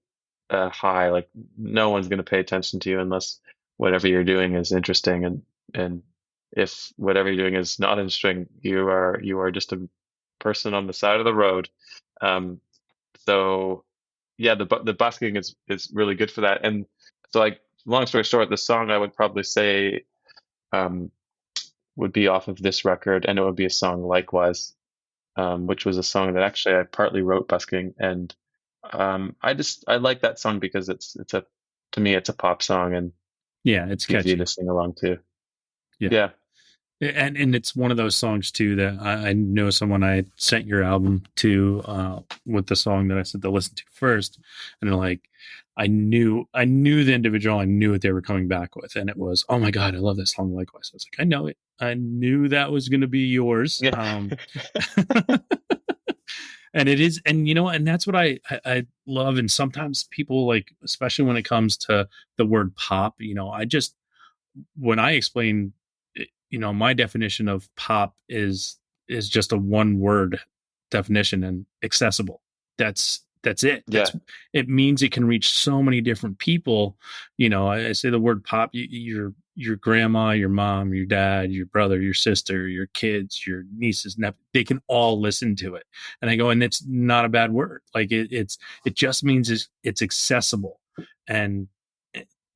S3: high. Like, no one's going to pay attention to you unless whatever you're doing is interesting, and if whatever you're doing is not interesting, you are just a person on the side of the road. So yeah, the busking is really good for that. And so, like, long story short, the song I would probably say would be off of this record, and it would be a song, Likewise, which was a song that actually I partly wrote busking, and I like that song because to me it's a pop song, and
S1: it's catchy
S3: easy to sing along to.
S1: Yeah. And it's one of those songs too that I know someone I sent your album to with the song that I said to listen to first, and they're like, I knew the individual, I knew what they were coming back with, and it was, "Oh my God, I love this song, Likewise." I was like, I know it, I knew that was going to be yours.
S3: Yeah.
S1: And it is, and and that's what I love. And sometimes people, like, especially when it comes to the word pop, when I explain, my definition of pop is just a one word definition, and accessible. That's it. It means it can reach so many different people. I say the word pop, your grandma, your mom, your dad, your brother, your sister, your kids, your nieces, nephews, they can all listen to it. And I go, and it's not a bad word. Like, it just means it's accessible. And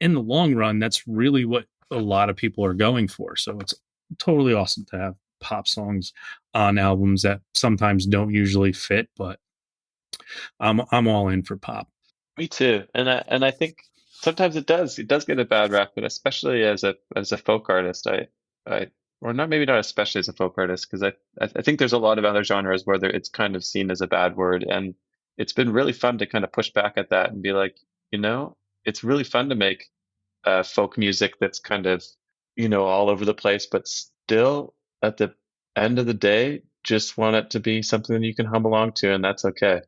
S1: in the long run, that's really what a lot of people are going for. So it's totally awesome to have pop songs on albums that sometimes don't usually fit, but I'm all in for pop.
S3: Me too. And I think sometimes it does get a bad rap, but especially as a folk artist, I or not maybe not especially as a folk artist, because I think there's a lot of other genres where it's kind of seen as a bad word, and it's been really fun to kind of push back at that and be like, you know, it's really fun to make folk music that's kind of, all over the place, but still at the end of the day, just want it to be something that you can hum along to, and that's okay.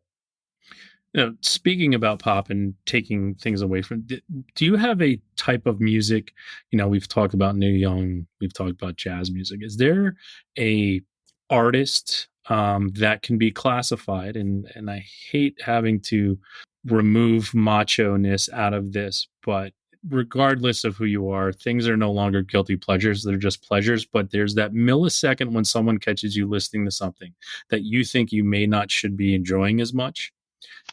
S1: Speaking about pop and taking things away from, do you have a type of music? We've talked about New Young, we've talked about jazz music. Is there a artist that can be classified? And I hate having to remove macho ness out of this, but regardless of who you are, things are no longer guilty pleasures. They're just pleasures. But there's that millisecond when someone catches you listening to something that you think you may not should be enjoying as much.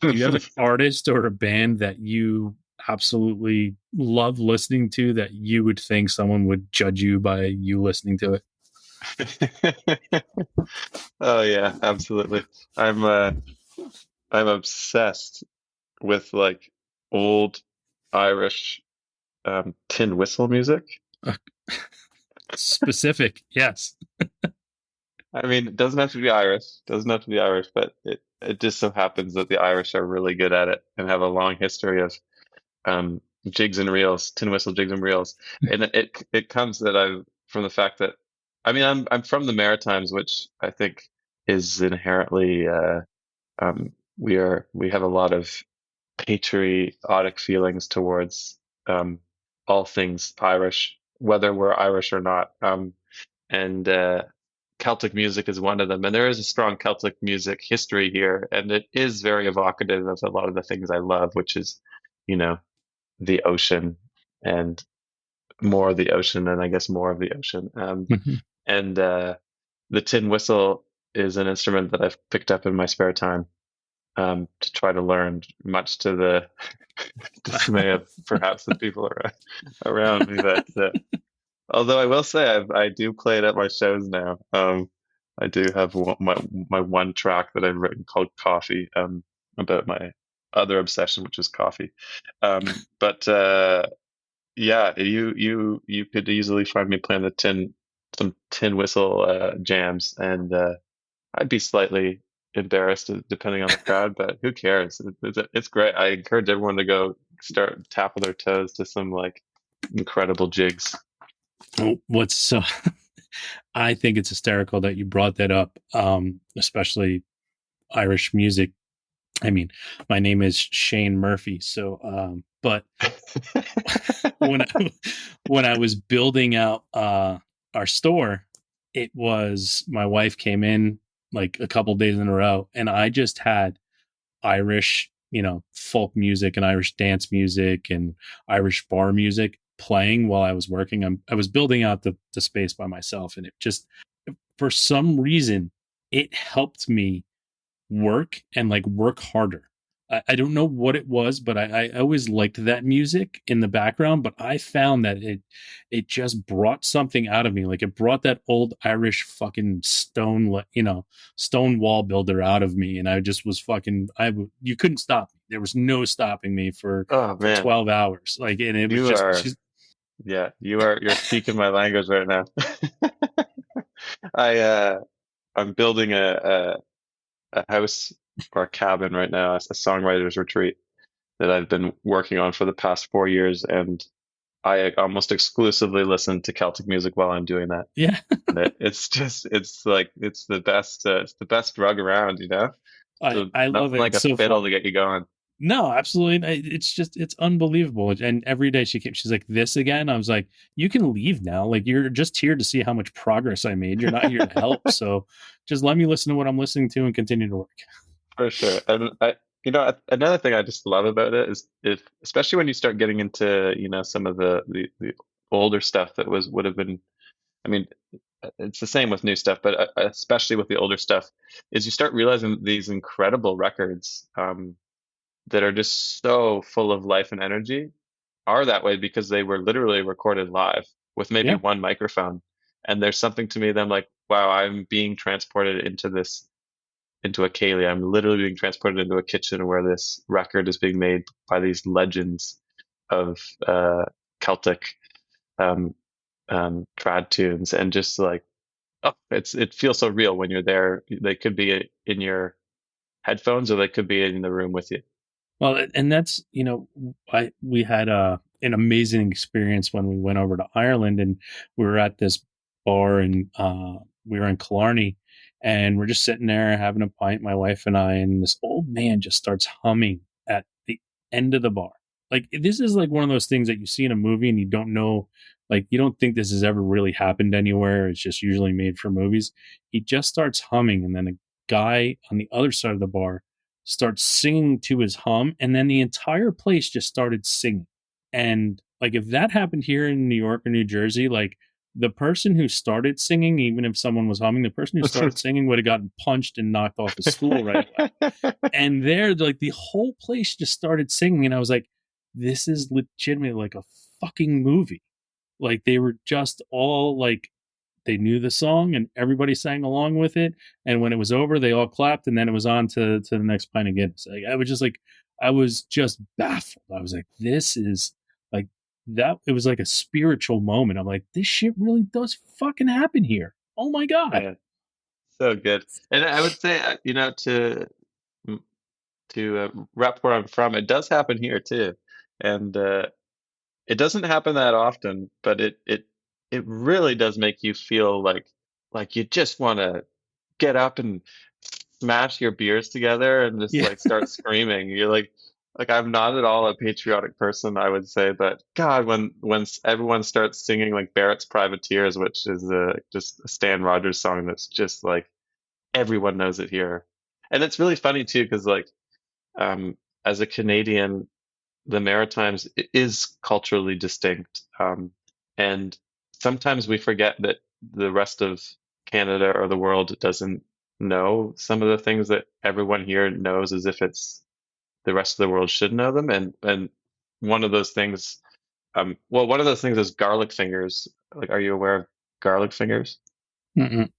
S1: Do you have an artist or a band that you absolutely love listening to that you would think someone would judge you by you listening to it?
S3: Oh yeah, absolutely. I'm uh I'm obsessed with like old Irish tin whistle music.
S1: Uh, Specific, yes.
S3: I mean, it doesn't have to be Irish, doesn't have to be Irish, but it just so happens that the Irish are really good at it and have a long history of jigs and reels, tin whistle jigs and reels. And it comes that I from the fact that I mean I'm from the Maritimes, which I think is inherently we have a lot of patriotic feelings towards um, all things Irish, whether we're Irish or not. And Celtic music is one of them. And there is a strong Celtic music history here, and it is very evocative of a lot of the things I love, which is, you know, the ocean and more of the ocean, and I guess more of the ocean. And the tin whistle is an instrument that I've picked up in my spare time to try to learn, much to the dismay of perhaps the people around me. But although I will say I do play it at my shows now. I do have my one track that I've written called Coffee, about my other obsession, which is coffee. But yeah, you could easily find me playing some tin whistle jams, and I'd be slightly embarrassed depending on the crowd, but who cares? It's great. I encourage everyone to go start tapping their toes to some like incredible jigs.
S1: What's so I think it's hysterical that you brought that up, especially Irish music. I mean, my name is Shane Murphy, so but when I, when I was building out our store, it was my wife came in like a couple days in a row, and I just had Irish, folk music and Irish dance music and Irish bar music playing while I was working. I was building out the space by myself, and it just, for some reason, it helped me work and like work harder. I don't know what it was, but I always liked that music in the background. But I found that it just brought something out of me. Like it brought that old Irish fucking stone wall builder out of me, and I just was fucking. You couldn't stop me. There was no stopping me for
S3: Oh
S1: for
S3: man,
S1: 12 hours. Like, and it was
S3: you
S1: just
S3: are yeah, you're speaking my language right now. I I'm building a house or a cabin right now, a songwriter's retreat that I've been working on for the past 4 years, and I almost exclusively listen to Celtic music while I'm doing that.
S1: yeah.
S3: And it's like it's the best drug around, you know. So
S1: I love
S3: nothing
S1: it.
S3: like
S1: It's
S3: a
S1: so
S3: fiddle
S1: fun.
S3: to get you going.
S1: No, absolutely. It's unbelievable. And every day she's like, this again. I was like, you can leave now. Like, you're just here to see how much progress I made. You're not here to help. So just let me listen to what I'm listening to and continue to work.
S3: For sure. And another thing I just love about it is if, especially when you start getting into, some of the older stuff that would have been, I mean, it's the same with new stuff, but especially with the older stuff, is you start realizing these incredible records that are just so full of life and energy are that way because they were literally recorded live with maybe
S1: Yeah.
S3: one microphone. And there's something to me that I'm like, wow, I'm being transported into this into a ceilidh. I'm literally being transported into a kitchen where this record is being made by these legends of Celtic um, trad tunes, and just like, oh, it feels so real when you're there. They could be in your headphones, or they could be in the room with you.
S1: Well, and that's, we had an amazing experience when we went over to Ireland, and we were at this bar, and we were in Killarney, and we're just sitting there having a pint, my wife and I, and this old man just starts humming at the end of the bar. Like, this is like one of those things that you see in a movie and you don't know, like, you don't think this has ever really happened anywhere. It's just usually made for movies. He just starts humming, and then a guy on the other side of the bar starts singing to his hum, and then the entire place just started singing. And like, if that happened here in New York or New Jersey, like, the person who started singing, even if someone was humming, the person who started singing would have gotten punched and knocked off his stool right away. And there, like, the whole place just started singing, and I was like, this is legitimately like a fucking movie. Like, they were just all like, they knew the song and everybody sang along with it. And when it was over, they all clapped, and then it was on to the next pint of Guinness. Like, I was just baffled. I was like, this is like that. It was like a spiritual moment. I'm like, this shit really does fucking happen here. Oh my God.
S3: Yeah, so good. And I would say, to rep where I'm from, it does happen here too, and it doesn't happen that often, but it really does make you feel like you just want to get up and smash your beers together and just
S1: Yeah.
S3: like start screaming. You're like I'm not at all a patriotic person, I would say, but God, when everyone starts singing like Barrett's Privateers, which is just a Stan Rogers song that's just like everyone knows it here, and it's really funny too because like as a Canadian, the Maritimes is culturally distinct, and sometimes we forget that the rest of Canada or the world doesn't know some of the things that everyone here knows as if it's the rest of the world should know them. And one of those things, one of those things is garlic fingers. Like, are you aware of garlic fingers?
S1: Mm-mm.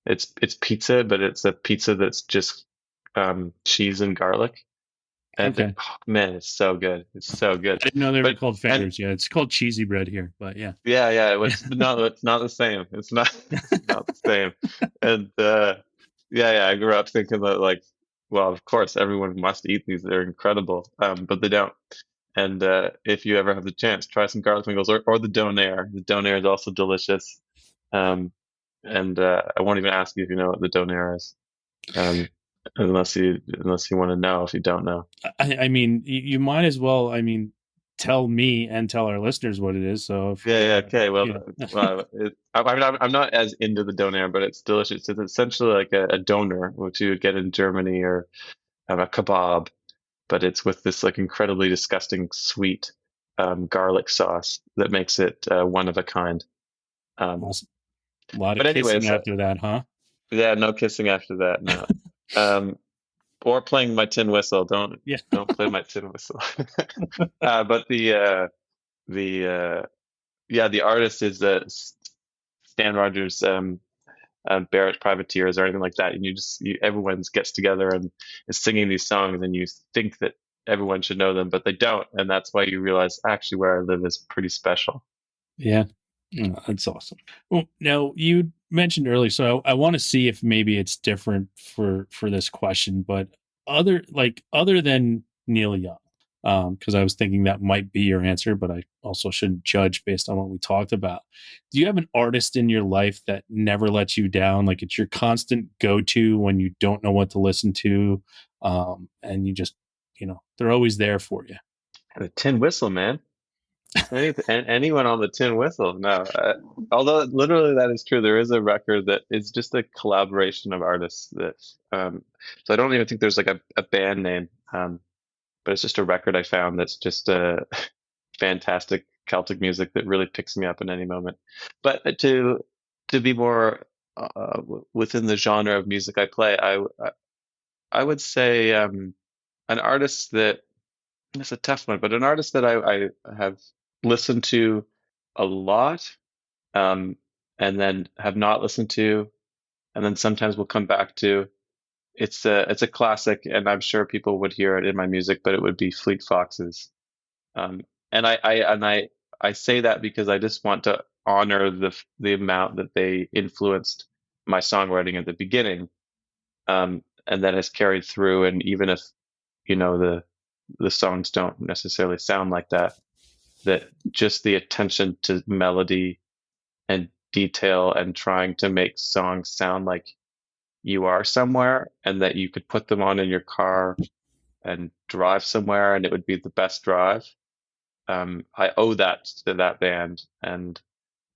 S3: It's pizza, but it's a pizza that's just cheese and garlic. And
S1: Okay.
S3: oh, man, it's so good. It's so good.
S1: I didn't know they were
S3: But
S1: called
S3: and
S1: fingers. Yeah. It's called cheesy bread here, but yeah.
S3: yeah, it's not the same. It's not it's not the same. And yeah, I grew up thinking that like, well, of course everyone must eat these. They're incredible. But they don't. And if you ever have the chance, try some garlic fingers or the donair. The donair is also delicious. Um, and I won't even ask you if you know what the donair is. Um, unless you want to know if you don't know.
S1: I mean, you might as well, I mean, tell me and tell our listeners what it is. So if,
S3: Yeah, okay. Well,
S1: yeah.
S3: I mean, I'm not as into the donair, but it's delicious. It's essentially like a doner, which you would get in Germany, or a kebab, but it's with this like incredibly disgusting sweet garlic sauce that makes it one of a kind. Um,
S1: Awesome. A lot of
S3: but
S1: kissing
S3: anyways,
S1: after that, huh?
S3: yeah, no kissing after that, no. Um, or playing my tin whistle.
S1: Yeah.
S3: Don't play my tin whistle. But the yeah, the artist is Stan Rogers, Barrett Privateers, or anything like that. And everyone gets together and is singing these songs, and you think that everyone should know them, but they don't. And that's why you realize actually where I live is pretty special.
S1: Yeah. Oh, that's awesome. Well, now you mentioned earlier, so I want to see if maybe it's different for this question, but other than Neil Young, because I was thinking that might be your answer, but I also shouldn't judge based on what we talked about. Do you have an artist in your life that never lets you down? Like, it's your constant go-to when you don't know what to listen to, and you just, they're always there for you.
S3: The tin whistle, man. Anyone on the tin whistle? No. Although literally that is true. There is a record that is just a collaboration of artists that. So I don't even think there's like a band name. But it's just a record I found that's just fantastic Celtic music that really picks me up in any moment. But to be more within the genre of music I play, I would say an artist that it's a tough one, but an artist that I have listened to a lot, and then have not listened to, and then sometimes will come back to. it's a classic, and I'm sure people would hear it in my music, but it would be Fleet Foxes. Um, and I say that because I just want to honor the amount that they influenced my songwriting at the beginning, and that has carried through. And even if the songs don't necessarily sound like that, that just the attention to melody and detail and trying to make songs sound like you are somewhere and that you could put them on in your car and drive somewhere and it would be the best drive. I owe that to that band, and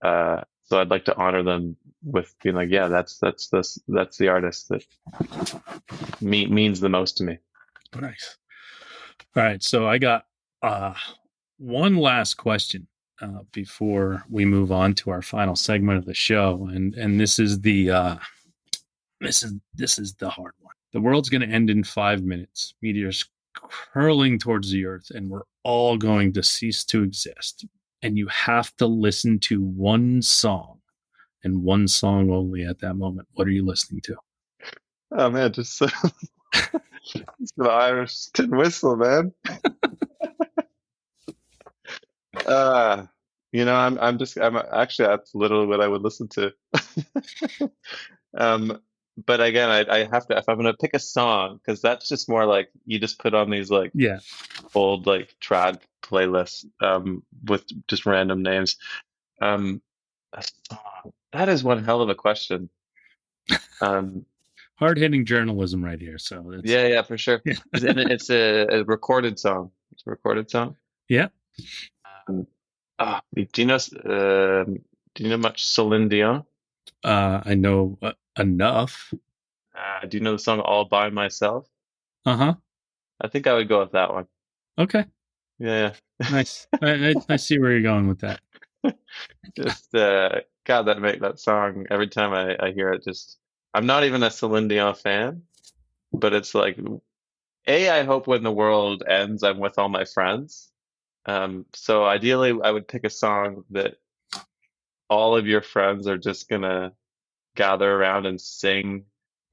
S3: so I'd like to honor them with being like, yeah, that's the artist that means the most to me.
S1: Nice. All right, so I got one last question before we move on to our final segment of the show, and this is the this is the hard one. The world's going to end in 5 minutes. Meteors curling towards the Earth, and we're all going to cease to exist. And you have to listen to one song, and one song only at that moment. What are you listening to?
S3: Oh man, just it's the Irish tin whistle, man. Uh, I'm actually that's literally what I would listen to. But again, I have to if I'm gonna pick a song because that's just more like you just put on these like
S1: Yeah.
S3: old like trad playlists with just random names. A song that is one hell of a question.
S1: Hard-hitting journalism right here. So it's
S3: Yeah, for sure.
S1: yeah.
S3: It's a recorded song. It's a recorded song.
S1: Yeah.
S3: Um, do you know? Do you know much Celine Dion?
S1: I know enough.
S3: Do you know the song "All by Myself"?
S1: Uh-huh.
S3: I think I would go with that one.
S1: Okay.
S3: Yeah.
S1: Nice. I see where you're going with that.
S3: Just God, that song. Every time I hear it, just I'm not even a Celine Dion fan, but it's like, I hope when the world ends, I'm with all my friends. So ideally, I would pick a song that all of your friends are just gonna gather around and sing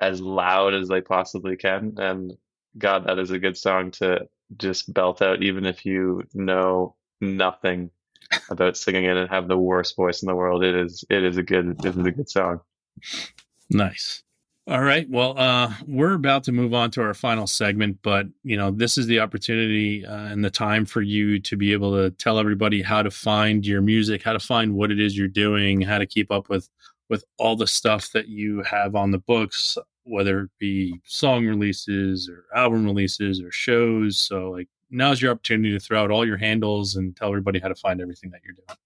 S3: as loud as they possibly can. And God, that is a good song to just belt out, even if you know nothing about singing it and have the worst voice in the world. It is a good song.
S1: Nice. All right. Well, we're about to move on to our final segment, but this is the opportunity and the time for you to be able to tell everybody how to find your music, how to find what it is you're doing, how to keep up with all the stuff that you have on the books, whether it be song releases or album releases or shows. So, like, now's your opportunity to throw out all your handles and tell everybody how to find everything that you're doing.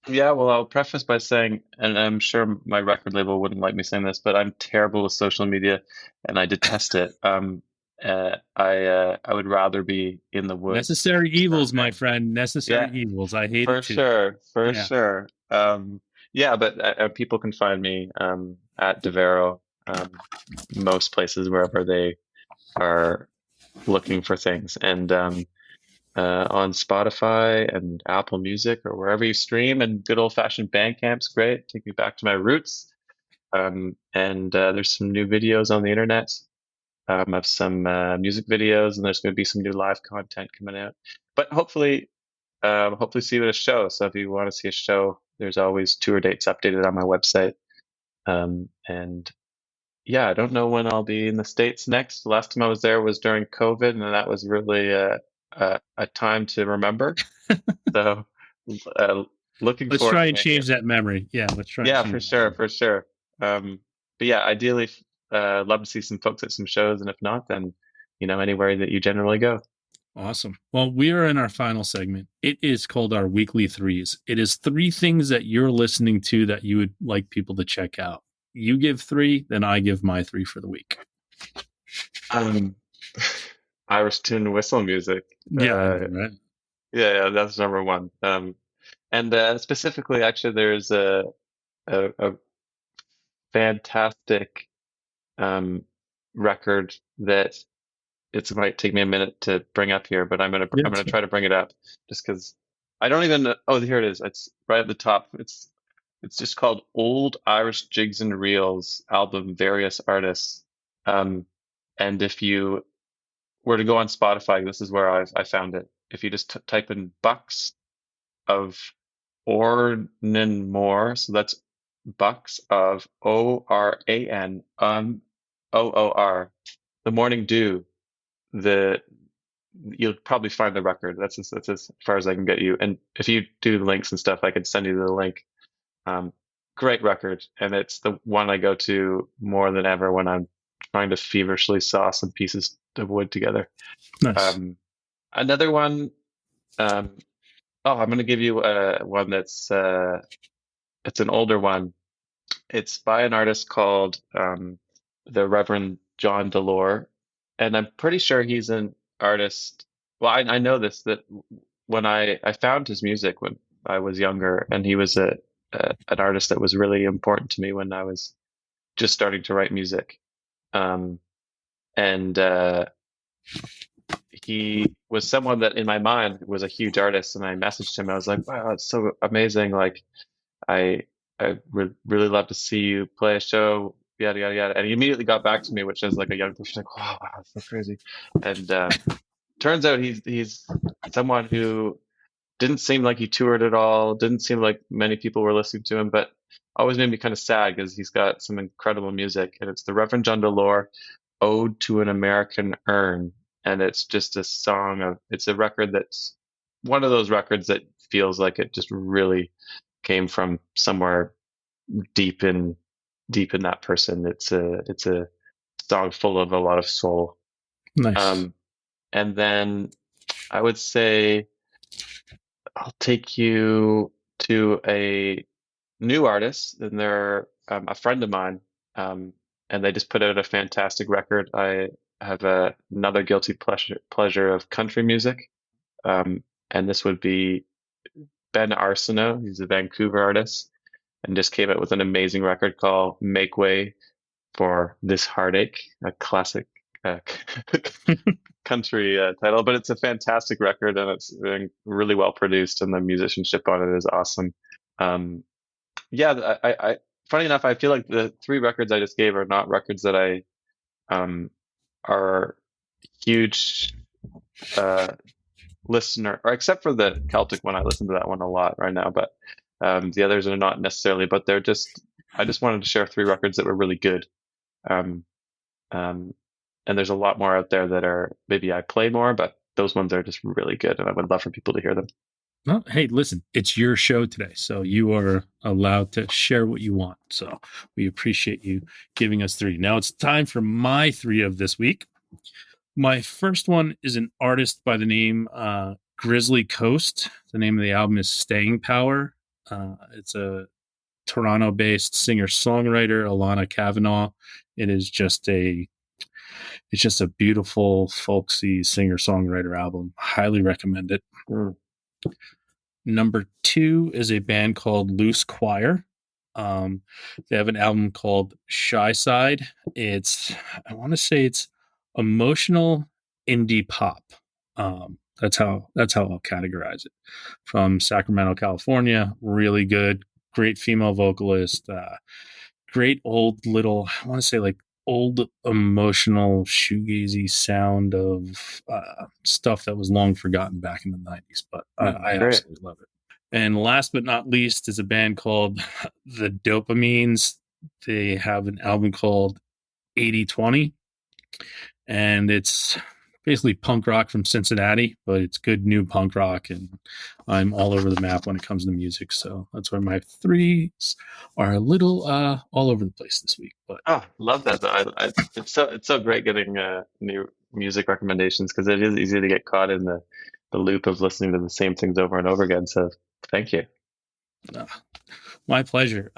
S3: Yeah, well, I'll preface by saying, and I'm sure my record label wouldn't like me saying this, but I'm terrible with social media and I detest it. I would rather be in the woods.
S1: Necessary evils, my friend. Necessary
S3: Yeah,
S1: evils. I hate
S3: for
S1: it too.
S3: sure, for
S1: Yeah.
S3: sure. Yeah, but people can find me at Devarrow, most places wherever they are looking for things, and on Spotify and Apple Music or wherever you stream, and good old-fashioned Bandcamp's great. Take me back to my roots. And there's some new videos on the internet. I have some music videos, and there's going to be some new live content coming out. But hopefully see you at a show. So if you want to see a show, there's always tour dates updated on my website. And yeah, I don't know when I'll be in the States next. The last time I was there was during COVID, and that was really a time to remember. So looking
S1: Let's
S3: forward
S1: try
S3: to
S1: and
S3: making
S1: change
S3: it.
S1: that memory. Yeah, let's try.
S3: Yeah,
S1: and
S3: for
S1: change that
S3: sure. But yeah, ideally, love to see some folks at some shows, and if not, then anywhere that you generally go.
S1: Awesome. Well, we are in our final segment. It is called our weekly threes. It is 3 things that you're listening to that you would like people to check out. You give 3, then I give my 3 for the week.
S3: Irish tune whistle music.
S1: Yeah, I know, right?
S3: Yeah, that's number one. And specifically, actually, there's a fantastic record that it might take me a minute to bring up here, but I'm gonna try to bring it up just because I don't even know. Oh, here it is. It's right at the top. It's just called Old Irish Jigs and Reels album, various artists. And if you were to go on Spotify, this is where I found it. If you just type in Bucks of Ornanmore, so that's Bucks of Oran OOR, the Morning Dew, you'll probably find the record. That's as far as I can get you. And if you do links and stuff, I could send you the link. Great record, and it's the one I go to more than ever when I'm trying to feverishly saw some pieces of wood together.
S1: Nice.
S3: Another one. I'm going to give you one that's it's an older one. It's by an artist called the Reverend John Delore, and I'm pretty sure he's an artist. Well, I know this, that when I found his music when I was younger, and he was an artist that was really important to me when I was just starting to write music. And he was someone that in my mind was a huge artist, and I messaged him. I was like, wow, it's so amazing. Like, I would really love to see you play a show, yada, yada, yada. And he immediately got back to me, which is like a young person, like, wow, that's so crazy. And turns out he's someone who didn't seem like he toured at all, didn't seem like many people were listening to him, but always made me kind of sad because he's got some incredible music. And it's the Reverend John Delore, Ode to an American Urn. And it's just a song of, it's a record that's one of those records that feels like it just really came from somewhere deep in that person. It's a song full of a lot of soul.
S1: Nice.
S3: And then I would say I'll take you to a new artist, and they're a friend of mine, and they just put out a fantastic record. I have another guilty pleasure of country music, and this would be Ben Arsenault. He's a Vancouver artist, and just came out with an amazing record called "Make Way for This Heartache," a classic country title, but it's a fantastic record, and it's really well produced, and the musicianship on it is awesome. Yeah, I funny enough, I feel like the three records I just gave are not records that I are huge listener, or except for the Celtic one. I listen to that one a lot right now, but the others are not necessarily, but they're just, I just wanted to share three records that were really good. And there's a lot more out there that are, maybe I play more, but those ones are just really good, and I would love for people to hear them.
S1: Well, hey, listen, it's your show today, so you are allowed to share what you want. So we appreciate you giving us three. Now it's time for my three of this week. My first one is an artist by the name Grizzly Coast. The name of the album is Staying Power. It's a Toronto-based singer-songwriter, Alana Kavanaugh. It's just a beautiful, folksy singer-songwriter album. Highly recommend it. Number two is a band called Loose Choir. They have an album called Shy Side. I want to say it's emotional indie pop. That's how I'll categorize it. From Sacramento, California, really good, great female vocalist, great old little, I want to say like old emotional shoegazy sound of stuff that was long forgotten back in the 90s, but I absolutely love it. And last but not least is a band called The Dopamines. They have an album called 8020, and it's basically punk rock from Cincinnati, but it's good new punk rock, and I'm all over the map when it comes to music. So that's why my threes are a little all over the place this week. But
S3: love that. It's so great getting new music recommendations, because it is easy to get caught in the loop of listening to the same things over and over again. So thank you.
S1: My pleasure.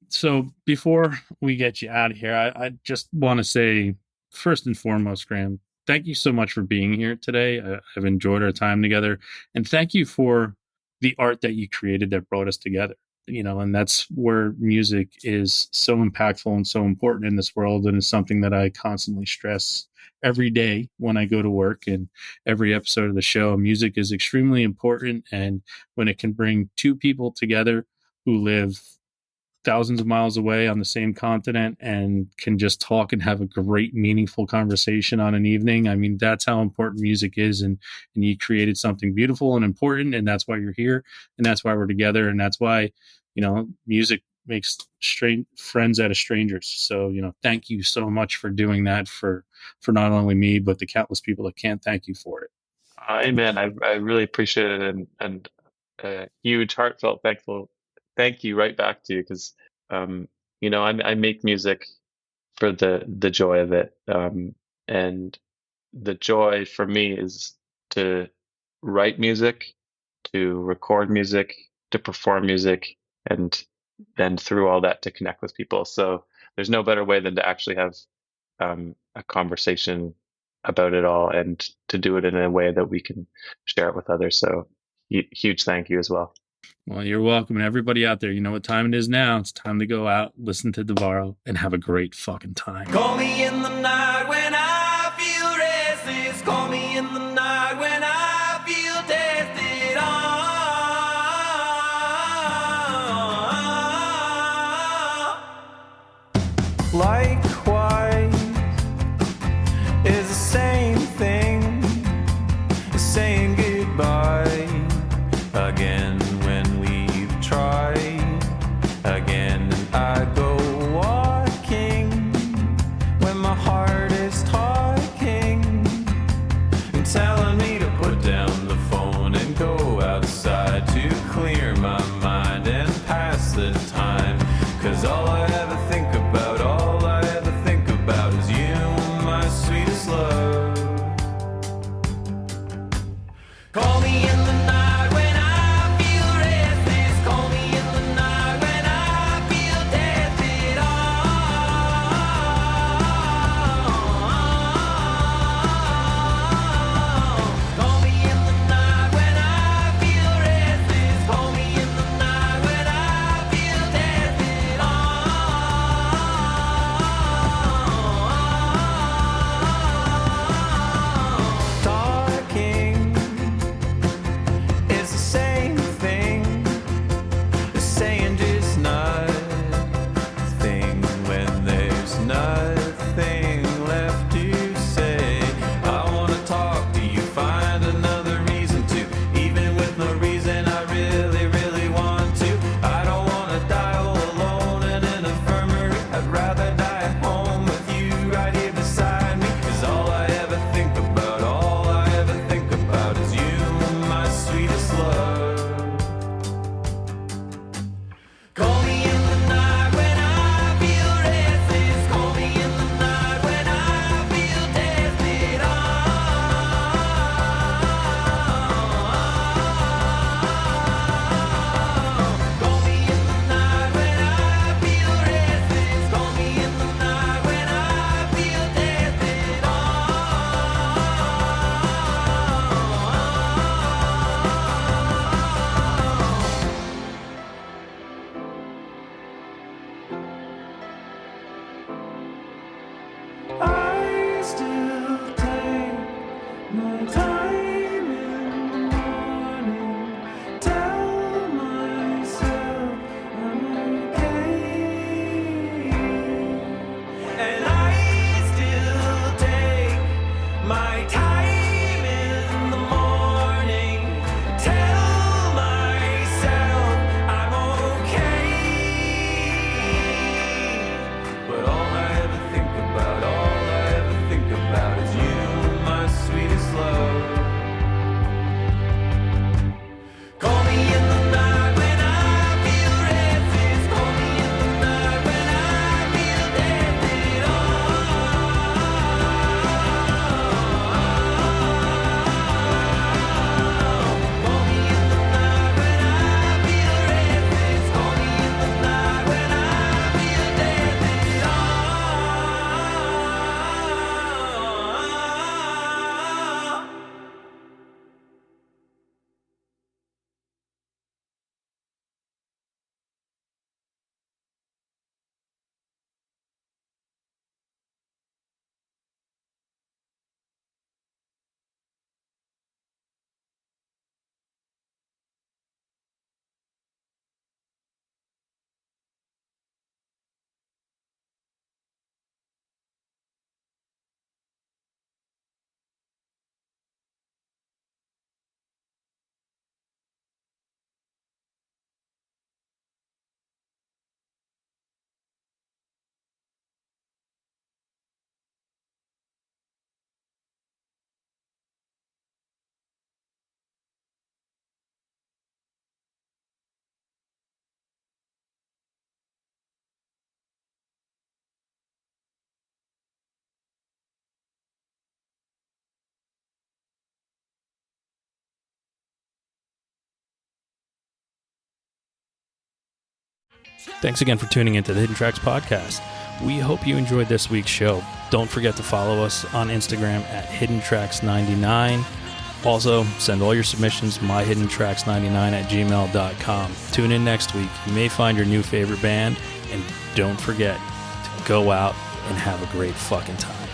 S1: So before we get you out of here, I just want to say, first and foremost, Graham, thank you so much for being here today. I've enjoyed our time together, and thank you for the art that you created that brought us together. And that's where music is so impactful and so important in this world, and it's something that I constantly stress every day when I go to work and every episode of the show. Music is extremely important, and when it can bring two people together who live thousands of miles away on the same continent and can just talk and have a great, meaningful conversation on an evening. I mean, that's how important music is. And you created something beautiful and important. And that's why you're here. And that's why we're together. And that's why, you know, music makes friends out of strangers. So, you know, thank you so much for doing that for not only me, but the countless people that can't thank you for it.
S3: Amen. I really appreciate it, and a huge heartfelt thank you right back to you, because you know, I make music for the joy of it, and the joy for me is to write music, to record music, to perform music, and then through all that to connect with people. So there's no better way than to actually have a conversation about it all, and to do it in a way that we can share it with others. So huge thank you as well.
S1: Well, you're welcome. And everybody out there, you know what time it is now. It's time to go out, listen to Devarrow, and have a great fucking time.
S2: Call me in the night when I feel restless. Call me in the night when I feel tested on. Likewise is the same thing as saying goodbye again when we've tried again. And I go walking when my heart is talking and telling me to put down the phone and go outside to clear my mind and pass the time. 'Cause all I ever think about, all I ever think about is you, my sweetest love. Call me in the night when I feel restless. Call me in the night when I feel tested on. Call me in the night when I feel restless. Call me in the night when I feel tested on. Talking is the same thing as saying just nothing when there's nothing left to say. I wanna talk to you, find another reason to, even with no reason I really, really want to. I don't wanna die all alone in an infirmary. I'd rather die at home with you right here beside me. 'Cause all I ever think about, all I ever think about is you, my sweetest love. Call me in the night when I feel restless. Call me in
S1: Thanks again for tuning into the Hidden Tracks podcast. We hope you enjoyed this week's show. Don't forget to follow us on Instagram at HiddenTracks99. Also, send all your submissions myhiddentracks99@gmail.com. Tune in next week. You may find your new favorite band, and don't forget to go out and have a great fucking time.